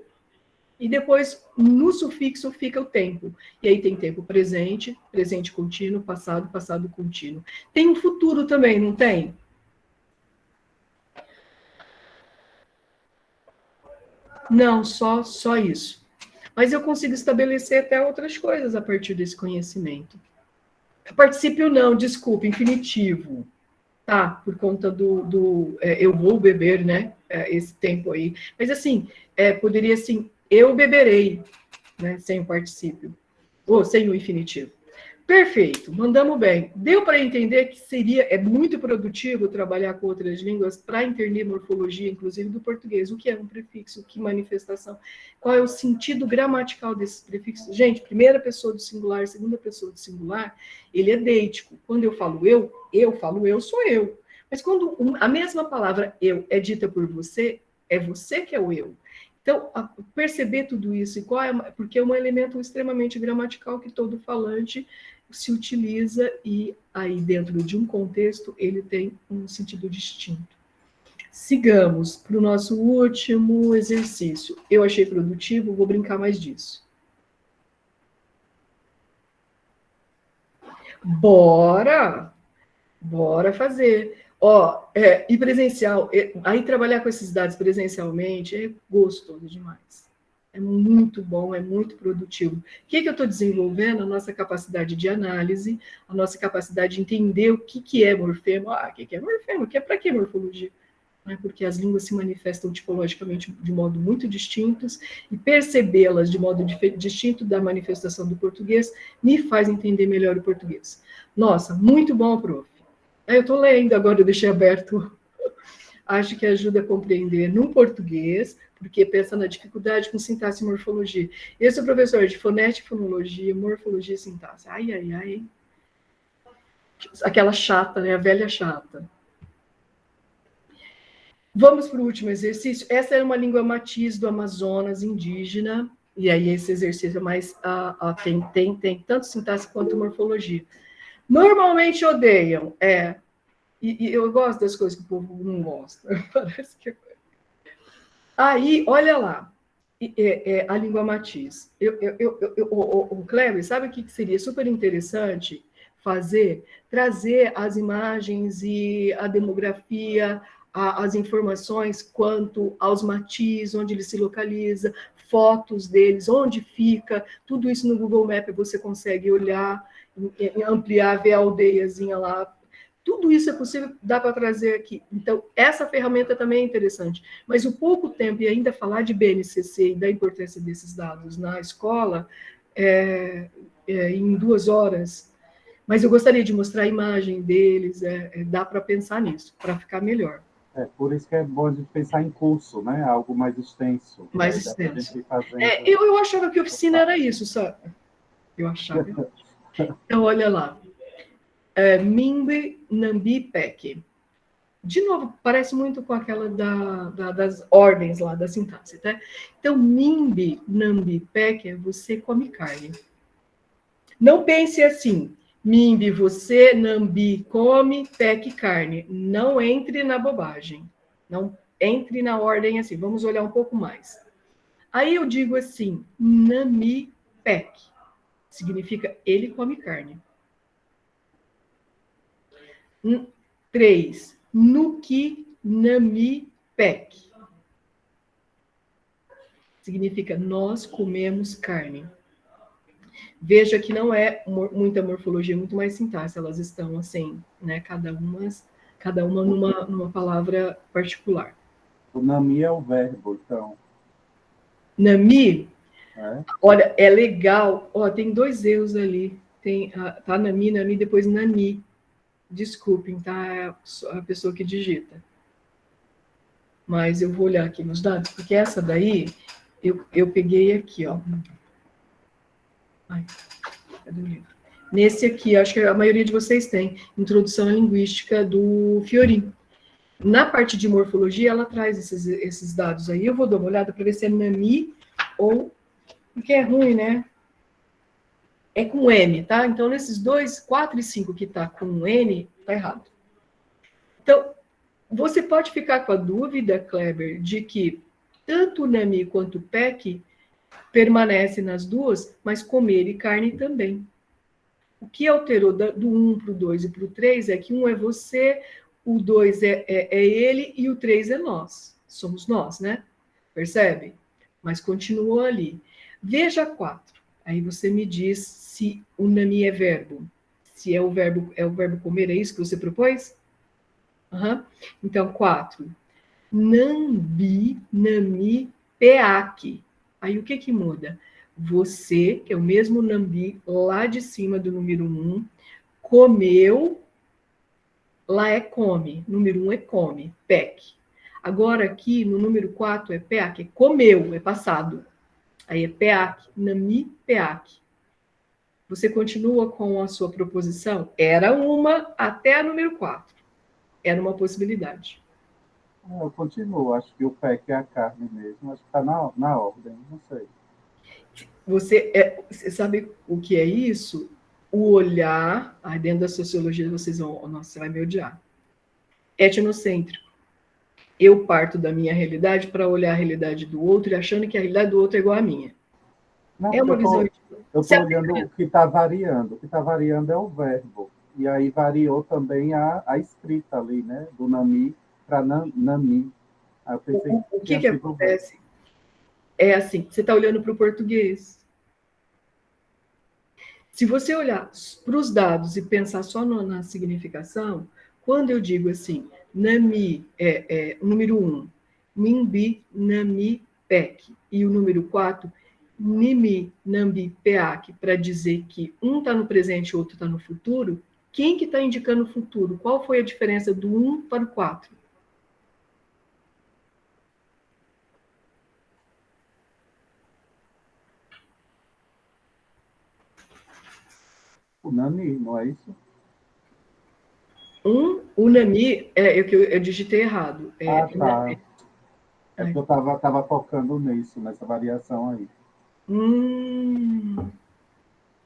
E depois, no sufixo, fica o tempo. E aí tem tempo presente, presente contínuo, passado, passado contínuo. Tem um futuro também, não tem? Não, só isso. Mas eu consigo estabelecer até outras coisas a partir desse conhecimento. Particípio não, desculpa, infinitivo. Tá, por conta eu vou beber, né? Esse tempo aí. Mas assim, poderia assim, eu beberei, né? Sem o particípio. Ou sem o infinitivo. Perfeito, mandamos bem. Deu para entender que é muito produtivo trabalhar com outras línguas para entender morfologia, inclusive do português. O que é um prefixo, que manifestação, qual é o sentido gramatical desses prefixos. Gente, primeira pessoa do singular, segunda pessoa do singular, ele é deítico. Quando eu falo eu, sou eu. Mas quando a mesma palavra eu é dita por você, é você que é o eu. Então, perceber tudo isso, porque é um elemento extremamente gramatical que todo falante se utiliza e aí dentro de um contexto ele tem um sentido distinto. Sigamos para o nosso último exercício. Eu achei produtivo, vou brincar mais disso. Bora fazer. E presencial, aí trabalhar com esses dados presencialmente é gostoso demais. É muito bom, é muito produtivo. O que eu estou desenvolvendo? A nossa capacidade de análise, a nossa capacidade de entender o que é morfema. O que é morfema? Para que morfologia? Porque as línguas se manifestam tipologicamente de modo muito distintos, e percebê-las de modo distinto da manifestação do português me faz entender melhor o português. Nossa, muito bom, prof. Eu estou lendo agora, eu deixei aberto. Acho que ajuda a compreender no português, porque pensa na dificuldade com sintaxe e morfologia. Esse é o professor de fonética, fonologia, morfologia e sintaxe. Ai. Aquela chata, né? A velha chata. Vamos para o último exercício. Essa é uma língua matiz do Amazonas indígena, e aí esse exercício é mais... tem tanto sintaxe quanto morfologia. Normalmente odeiam, e eu gosto das coisas que o povo não gosta. Parece que... Aí, olha lá, a língua matiz. O Cleber, sabe o que seria super interessante fazer? Trazer as imagens e a demografia, as informações quanto aos matiz, onde ele se localiza, fotos deles, onde fica, tudo isso no Google Maps você consegue olhar, ampliar, ver a aldeiazinha lá. Tudo isso é possível, dá para trazer aqui. Então, essa ferramenta também é interessante. Mas o pouco tempo, e ainda falar de BNCC e da importância desses dados na escola, em 2 horas, mas eu gostaria de mostrar a imagem deles, dá para pensar nisso, para ficar melhor. Por isso que é bom a gente pensar em curso, né? Algo mais extenso. Mais extenso. Fazendo... Eu achava que oficina era isso, sabe? Eu achava. Então, olha lá. Mimbi Nambi Pek. De novo, parece muito com aquela das ordens lá, da sintaxe, tá? Então, Mimbi Nambi Pek é você come carne. Não pense assim, Mimbi você, Nambi come, Pek carne. Não entre na bobagem. Não entre na ordem assim. Vamos olhar um pouco mais. Aí eu digo assim, Nami Pek. Significa ele come carne. 3. Nuki Nami Pek. Significa nós comemos carne. Veja que não é muita morfologia, muito mais sintaxe. Elas estão assim, né? Cada uma numa palavra particular. O Nami é o verbo, então. Nami, olha, é legal. Tem 2 erros ali. Tá Nami, depois Nani. Desculpem, tá? A pessoa que digita. Mas eu vou olhar aqui nos dados, porque essa daí, eu peguei aqui, ó. Ai, cadê o livro? Nesse aqui, acho que a maioria de vocês tem, Introdução à Linguística do Fiorin. Na parte de morfologia, ela traz esses dados aí. Eu vou dar uma olhada para ver se é Nami ou... Porque é ruim, né? É com N, tá? Então, nesses 2, 4 e 5 que tá com N, tá errado. Então, você pode ficar com a dúvida, Kleber, de que tanto o Nami quanto o PEC permanece nas duas, mas comer e carne também. O que alterou do 1 para o 2 e para o 3 é que 1 é você, o 2 é ele e o 3 é nós. Somos nós, né? Percebe? Mas continua ali. Veja 4. Aí você me diz se o nami é verbo. Se é o verbo comer, é isso que você propôs? Uhum. Então, 4. Nambi, nami, peak. Aí o que muda? Você, que é o mesmo nambi lá de cima do número 1, comeu, lá é come, número 1 é come, pec. Agora aqui no número 4 é peak, é comeu, é passado. Aí é peak, nami, peak. Você continua com a sua proposição? Era uma até a número 4. Era uma possibilidade. Eu continuo, acho que o PEC é a carne mesmo, acho que está na ordem, não sei. Você sabe o que é isso? O olhar, aí dentro da sociologia vocês vão, nossa, você vai me odiar. Etnocêntrico. Eu parto da minha realidade para olhar a realidade do outro e achando que a realidade do outro é igual à minha. Não, É uma visão. eu estou olhando o que está variando. O que está variando é o verbo. E aí variou também a escrita ali, né? Do nami para nami. Aí eu pensei O que tinha que sido o verbo. acontece? É assim, você está olhando para o português. Se você olhar para os dados e pensar só na significação, quando eu digo assim, nami o número 1, mimbi, nami, pek, e o número 4, nimi, nambi, peak, para dizer que um está no presente e o outro está no futuro, quem que está indicando o futuro? Qual foi a diferença do 1 para o 4? O nami, não é isso? O nami, eu digitei errado. Tá. É porque eu estava focando nisso, nessa variação aí.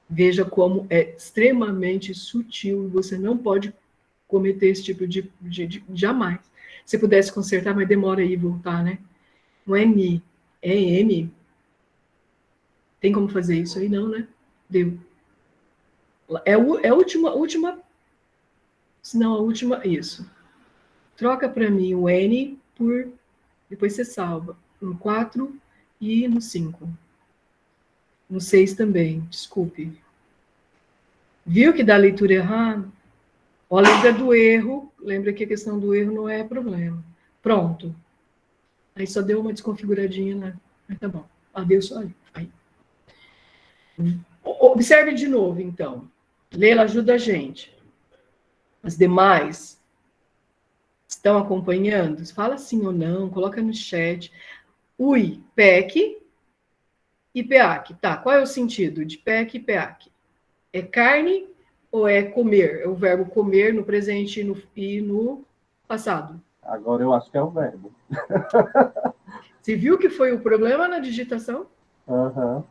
Veja como é extremamente sutil e você não pode cometer esse tipo de jamais. Se pudesse consertar, mas demora aí voltar, né? Não é ni, é M. Tem como fazer isso aí? Não, né? Deu. É a última. Não, a última. Isso. Troca para mim o N por. Depois você salva. No 4 e no 5. No 6 também, desculpe. Viu que dá leitura errada? Ó, lembra do erro. Lembra que a questão do erro não é problema. Pronto. Aí só deu uma desconfiguradinha, né? Mas tá bom. Deu só ali. Aí. Observe de novo, então. Leila ajuda a gente. As demais estão acompanhando? Fala sim ou não, coloca no chat. Ui, PEC e PEAC. Tá, qual é o sentido de PEC e PEAC? É carne ou é comer? É o verbo comer no presente e no passado. Agora eu acho que é o verbo. Você viu que foi o problema na digitação? Uhum.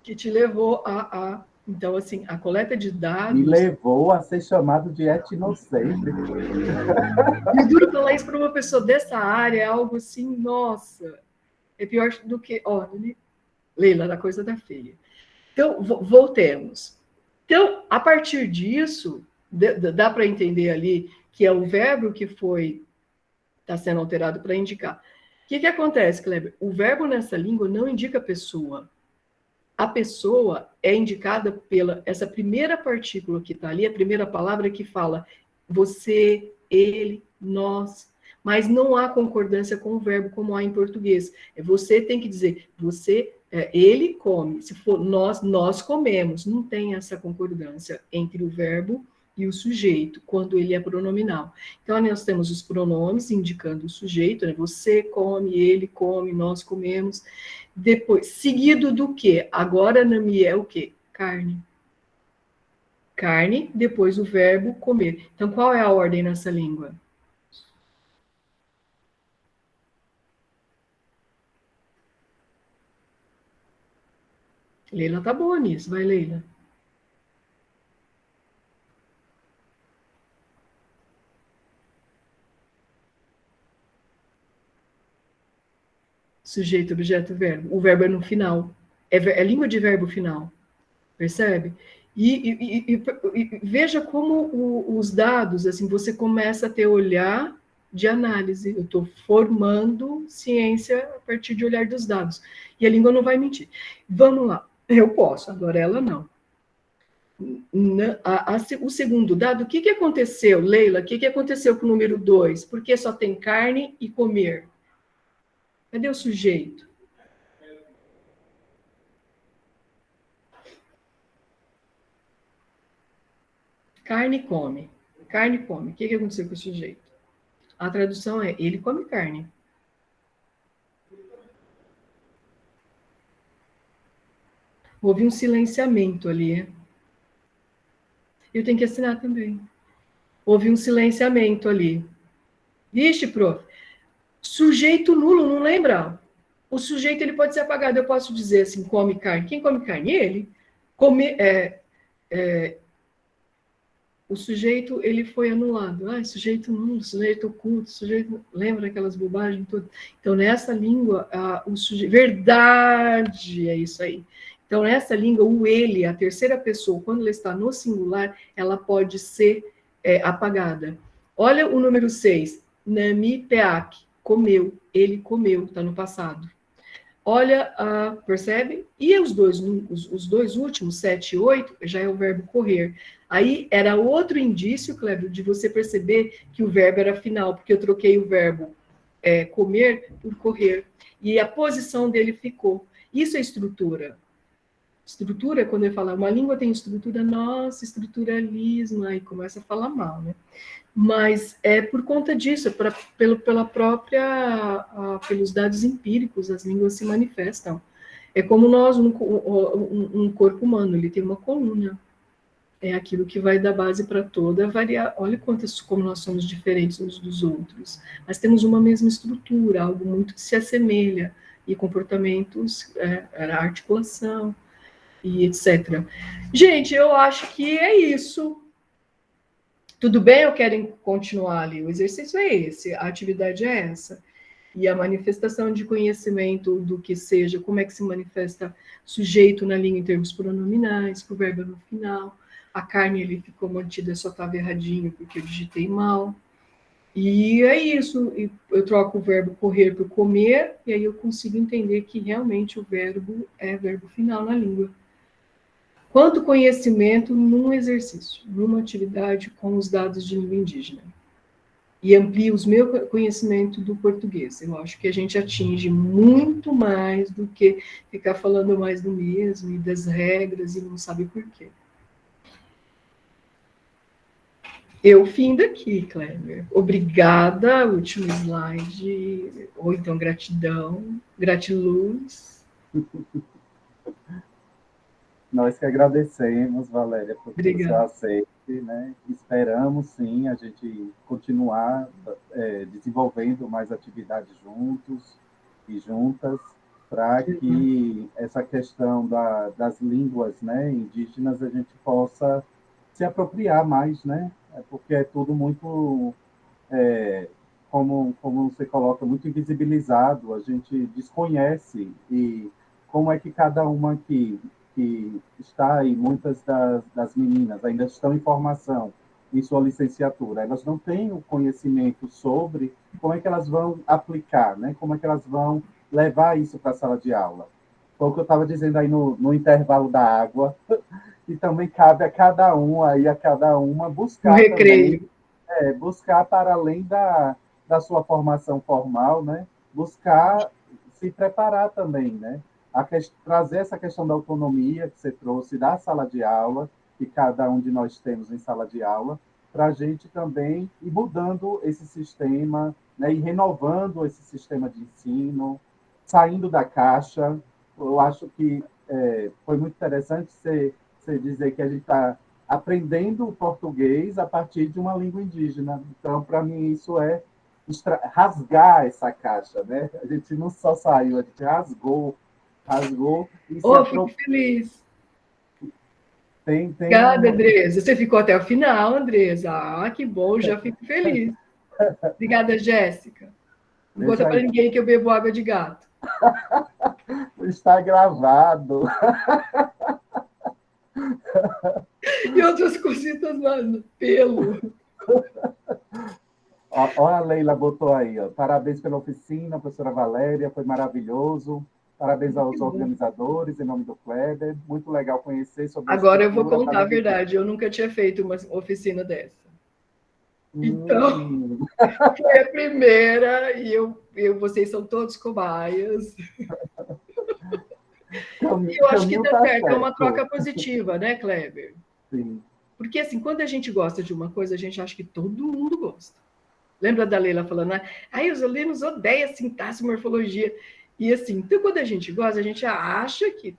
Que te levou a. Então, assim, a coleta de dados. Me levou a ser chamado de etnocêntrico. E é duro falar isso para uma pessoa dessa área, é algo assim, nossa, é pior do que. Ó, Leila, da coisa da feia. Então, voltemos. Então, a partir disso, dá para entender ali que é o verbo que está sendo alterado para indicar. O que acontece, Kleber? O verbo nessa língua não indica pessoa. A pessoa é indicada pela essa primeira partícula que está ali, a primeira palavra que fala você, ele, nós, mas não há concordância com o verbo como há em português. Você tem que dizer você, ele come. Se for nós comemos. Não tem essa concordância entre o verbo e o sujeito, quando ele é pronominal. Então, nós temos os pronomes indicando o sujeito, né? Você come, ele come, nós comemos. Depois, seguido do quê? Agora, nami é o quê? Carne. Carne, depois o verbo comer. Então, qual é a ordem nessa língua? Leila tá boa nisso. Vai, Leila. Sujeito, objeto, verbo. O verbo é no final. É língua de verbo final, percebe? E veja como os dados, assim, você começa a ter olhar de análise. Eu estou formando ciência a partir de olhar dos dados. E a língua não vai mentir. Vamos lá. Eu posso, agora ela não. O segundo dado, o que aconteceu, Leila? O que aconteceu com o número 2? Por que só tem carne e comer? Cadê o sujeito? Carne come. Carne come. O que aconteceu com o sujeito? A tradução é, ele come carne. Houve um silenciamento ali. Eu tenho que assinar também. Houve um silenciamento ali. Vixe, prof. Sujeito nulo, não lembra? O sujeito ele pode ser apagado. Eu posso dizer assim, come carne. Quem come carne? Ele. O sujeito ele foi anulado. Sujeito nulo, sujeito oculto, sujeito... Lembra aquelas bobagens todas? Então, nessa língua, o sujeito... Verdade, é isso aí. Então, nessa língua, o ele, a terceira pessoa, quando ela está no singular, ela pode ser apagada. Olha o número 6. Nami Peak, comeu, ele comeu, está no passado. Olha, percebe? E os dois últimos, 7 e 8, já é o verbo correr. Aí era outro indício, Cléber, de você perceber que o verbo era final, porque eu troquei o verbo comer por correr. E a posição dele ficou. Isso é estrutura. Estrutura, quando eu falo, uma língua tem estrutura, nossa, estruturalismo, aí começa a falar mal, né? Mas é por conta disso, pelos dados empíricos, as línguas se manifestam. É como nós, um corpo humano, ele tem uma coluna. É aquilo que vai dar base para toda a variar. Olha como nós somos diferentes uns dos outros. Mas temos uma mesma estrutura, algo muito que se assemelha, e comportamentos, a articulação, e etc. Gente, eu acho que é isso. Tudo bem ou querem continuar ali? O exercício é esse, a atividade é essa. E a manifestação de conhecimento do que seja, como é que se manifesta sujeito na língua em termos pronominais, com o verbo no final. A carne ele ficou mantida, só estava erradinho porque eu digitei mal. E é isso, eu troco o verbo correr por comer, e aí eu consigo entender que realmente o verbo é verbo final na língua. Quanto conhecimento num exercício, numa atividade com os dados de língua indígena. E amplia o meu conhecimento do português. Eu acho que a gente atinge muito mais do que ficar falando mais do mesmo e das regras e não sabe por quê. Eu fim daqui, Kleber. Obrigada, último slide. Ou então gratidão, gratiluz. Nós que agradecemos, Valéria, por ter seu aceite, né? Esperamos, sim, a gente continuar desenvolvendo mais atividades juntos e juntas, para que essa questão das línguas, né, indígenas a gente possa se apropriar mais, né? Porque é tudo muito, como você coloca, muito invisibilizado, a gente desconhece, e como é que cada uma que está aí, muitas das meninas ainda estão em formação em sua licenciatura, elas não têm o conhecimento sobre como é que elas vão aplicar, né? Como é que elas vão levar isso para a sala de aula. Foi o que eu estava dizendo aí no intervalo da água, e também cabe a cada uma buscar no recreio. Também, buscar para além da sua formação formal, né? Buscar se preparar também, né? Trazer essa questão da autonomia que você trouxe da sala de aula, que cada um de nós temos em sala de aula, para a gente também ir mudando esse sistema, né, e renovando esse sistema de ensino, saindo da caixa. Eu acho que foi muito interessante você dizer que a gente está aprendendo o português a partir de uma língua indígena. Então, para mim, isso é rasgar essa caixa, né? A gente não só saiu, a gente rasgou e fico feliz. Tem Obrigada, Andresa. Você ficou até o final, Andresa. Que bom, já fico feliz. Obrigada, Jéssica. Não conta para ninguém que eu bebo água de gato. Está gravado. E outras cositas lá no pelo. Ó, a Leila botou aí, ó. Parabéns pela oficina, professora Valéria, foi maravilhoso. Parabéns aos organizadores, em nome do Kleber. Muito legal conhecer sobre a Agora eu vou estrutura contar da a verdade, eu nunca tinha feito uma oficina dessa. Então, Hum, foi a primeira e vocês são todos cobaias. E eu acho que caminho dá tá certo, é uma certo. troca positiva, né, Kleber? Sim. Porque, assim, quando a gente gosta de uma coisa, a gente acha que todo mundo gosta. Lembra da Leila falando, né? Ai, os alunos odeiam sintaxe e morfologia. E, assim, então, quando a gente gosta, a gente acha que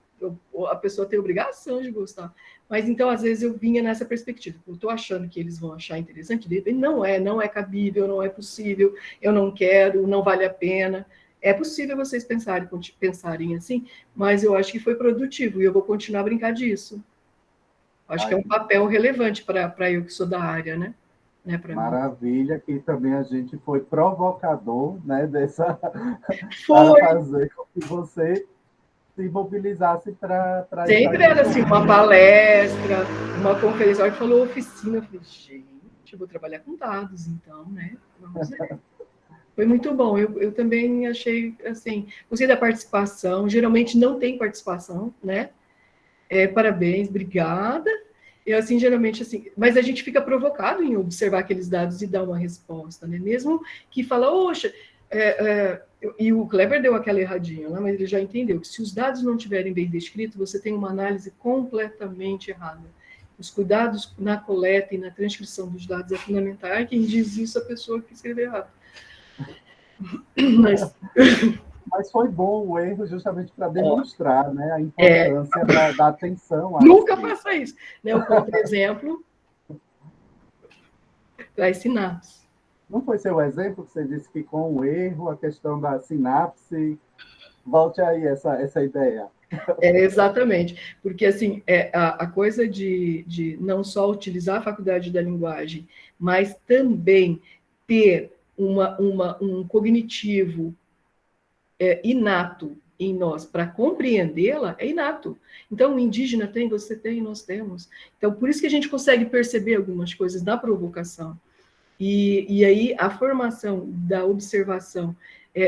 a pessoa tem obrigação de gostar. Mas, então, às vezes, eu vinha nessa perspectiva. Eu estou achando que eles vão achar interessante, de repente, não é cabível, não é possível, eu não quero, não vale a pena. É possível vocês pensarem assim, mas eu acho que foi produtivo e eu vou continuar a brincar disso. Acho que é um papel relevante para eu que sou da área, né? Para mim. Maravilha, que também a gente foi provocador, né, para Foi. fazer com que você se mobilizasse para Sempre era assim, uma palestra, uma conferência. A hora que falou oficina, eu falei, gente, eu vou trabalhar com dados, então, né? Vamos ver. Foi muito bom. Eu também achei, assim, gostei da participação. Geralmente não tem participação, né? Parabéns, obrigada. E assim, geralmente, assim, mas a gente fica provocado em observar aqueles dados e dar uma resposta, né? Mesmo que fala, oxa, e o Kleber deu aquela erradinha, né? Mas ele já entendeu que se os dados não estiverem bem descritos, você tem uma análise completamente errada. Os cuidados na coleta e na transcrição dos dados é fundamental. Quem diz isso é a pessoa que escreveu errado. Mas foi bom o erro justamente para demonstrar, né, a importância da atenção. Nunca faça isso. Né? O contra-exemplo para as sinapses. Não foi seu exemplo que você disse que com o erro, a questão da sinapse... Volte aí essa ideia. Exatamente, porque assim, a coisa de não só utilizar a faculdade da linguagem, mas também ter um cognitivo inato em nós para compreendê-la, é inato. Então, o indígena tem, você tem, nós temos. Então, por isso que a gente consegue perceber algumas coisas na provocação. E aí, a formação da observação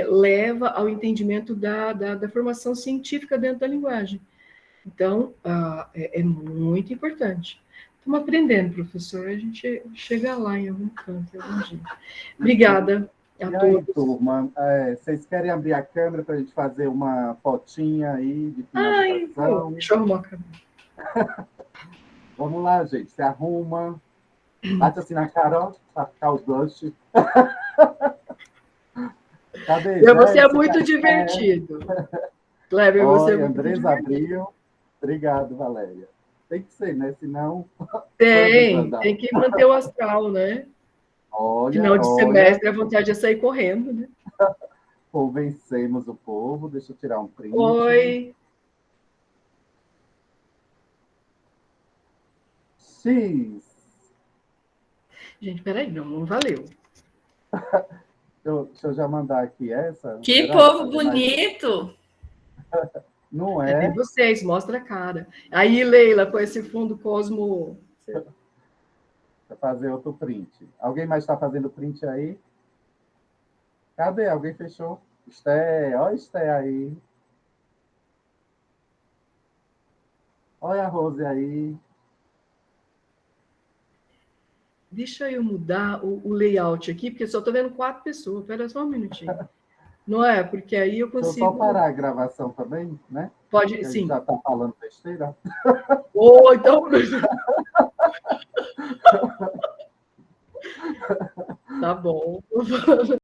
leva ao entendimento da formação científica dentro da linguagem. Então, é muito importante. Estamos aprendendo, professor, a gente chega lá em algum canto, em algum dia. Obrigada a E aí, todos. turma, vocês querem abrir a câmera para a gente fazer uma fotinha aí de Ai, finalização? deixa eu arrumar a câmera. Vamos lá, gente, se arruma. Bate assim na cara, ó, para ficar os blush. Cadê, Você é Jéssica? muito divertido. Kleber, você é muito Andresa divertido. abriu. Obrigado, Valéria. Tem que ser, né? Senão... Tem que manter o astral, né? Final de semestre, a vontade é sair correndo, né? Convencemos o povo. Deixa eu tirar um print. Oi. X. Gente, peraí, não valeu. Deixa eu já mandar aqui essa. Que povo bonito! Não É é? vocês, mostra a cara. Aí, Leila, com esse fundo Cosmo... Vou fazer outro print. Alguém mais está fazendo print aí? Cadê? Alguém fechou? Esté, olha Esté aí. Olha a Rose aí. Deixa eu mudar o layout aqui, porque só estou vendo 4 pessoas. Espera só um minutinho. Não é? Porque aí eu consigo... Deixa eu só parar a gravação também, né? Pode, porque sim. A gente já está falando besteira. Então... Tá bom.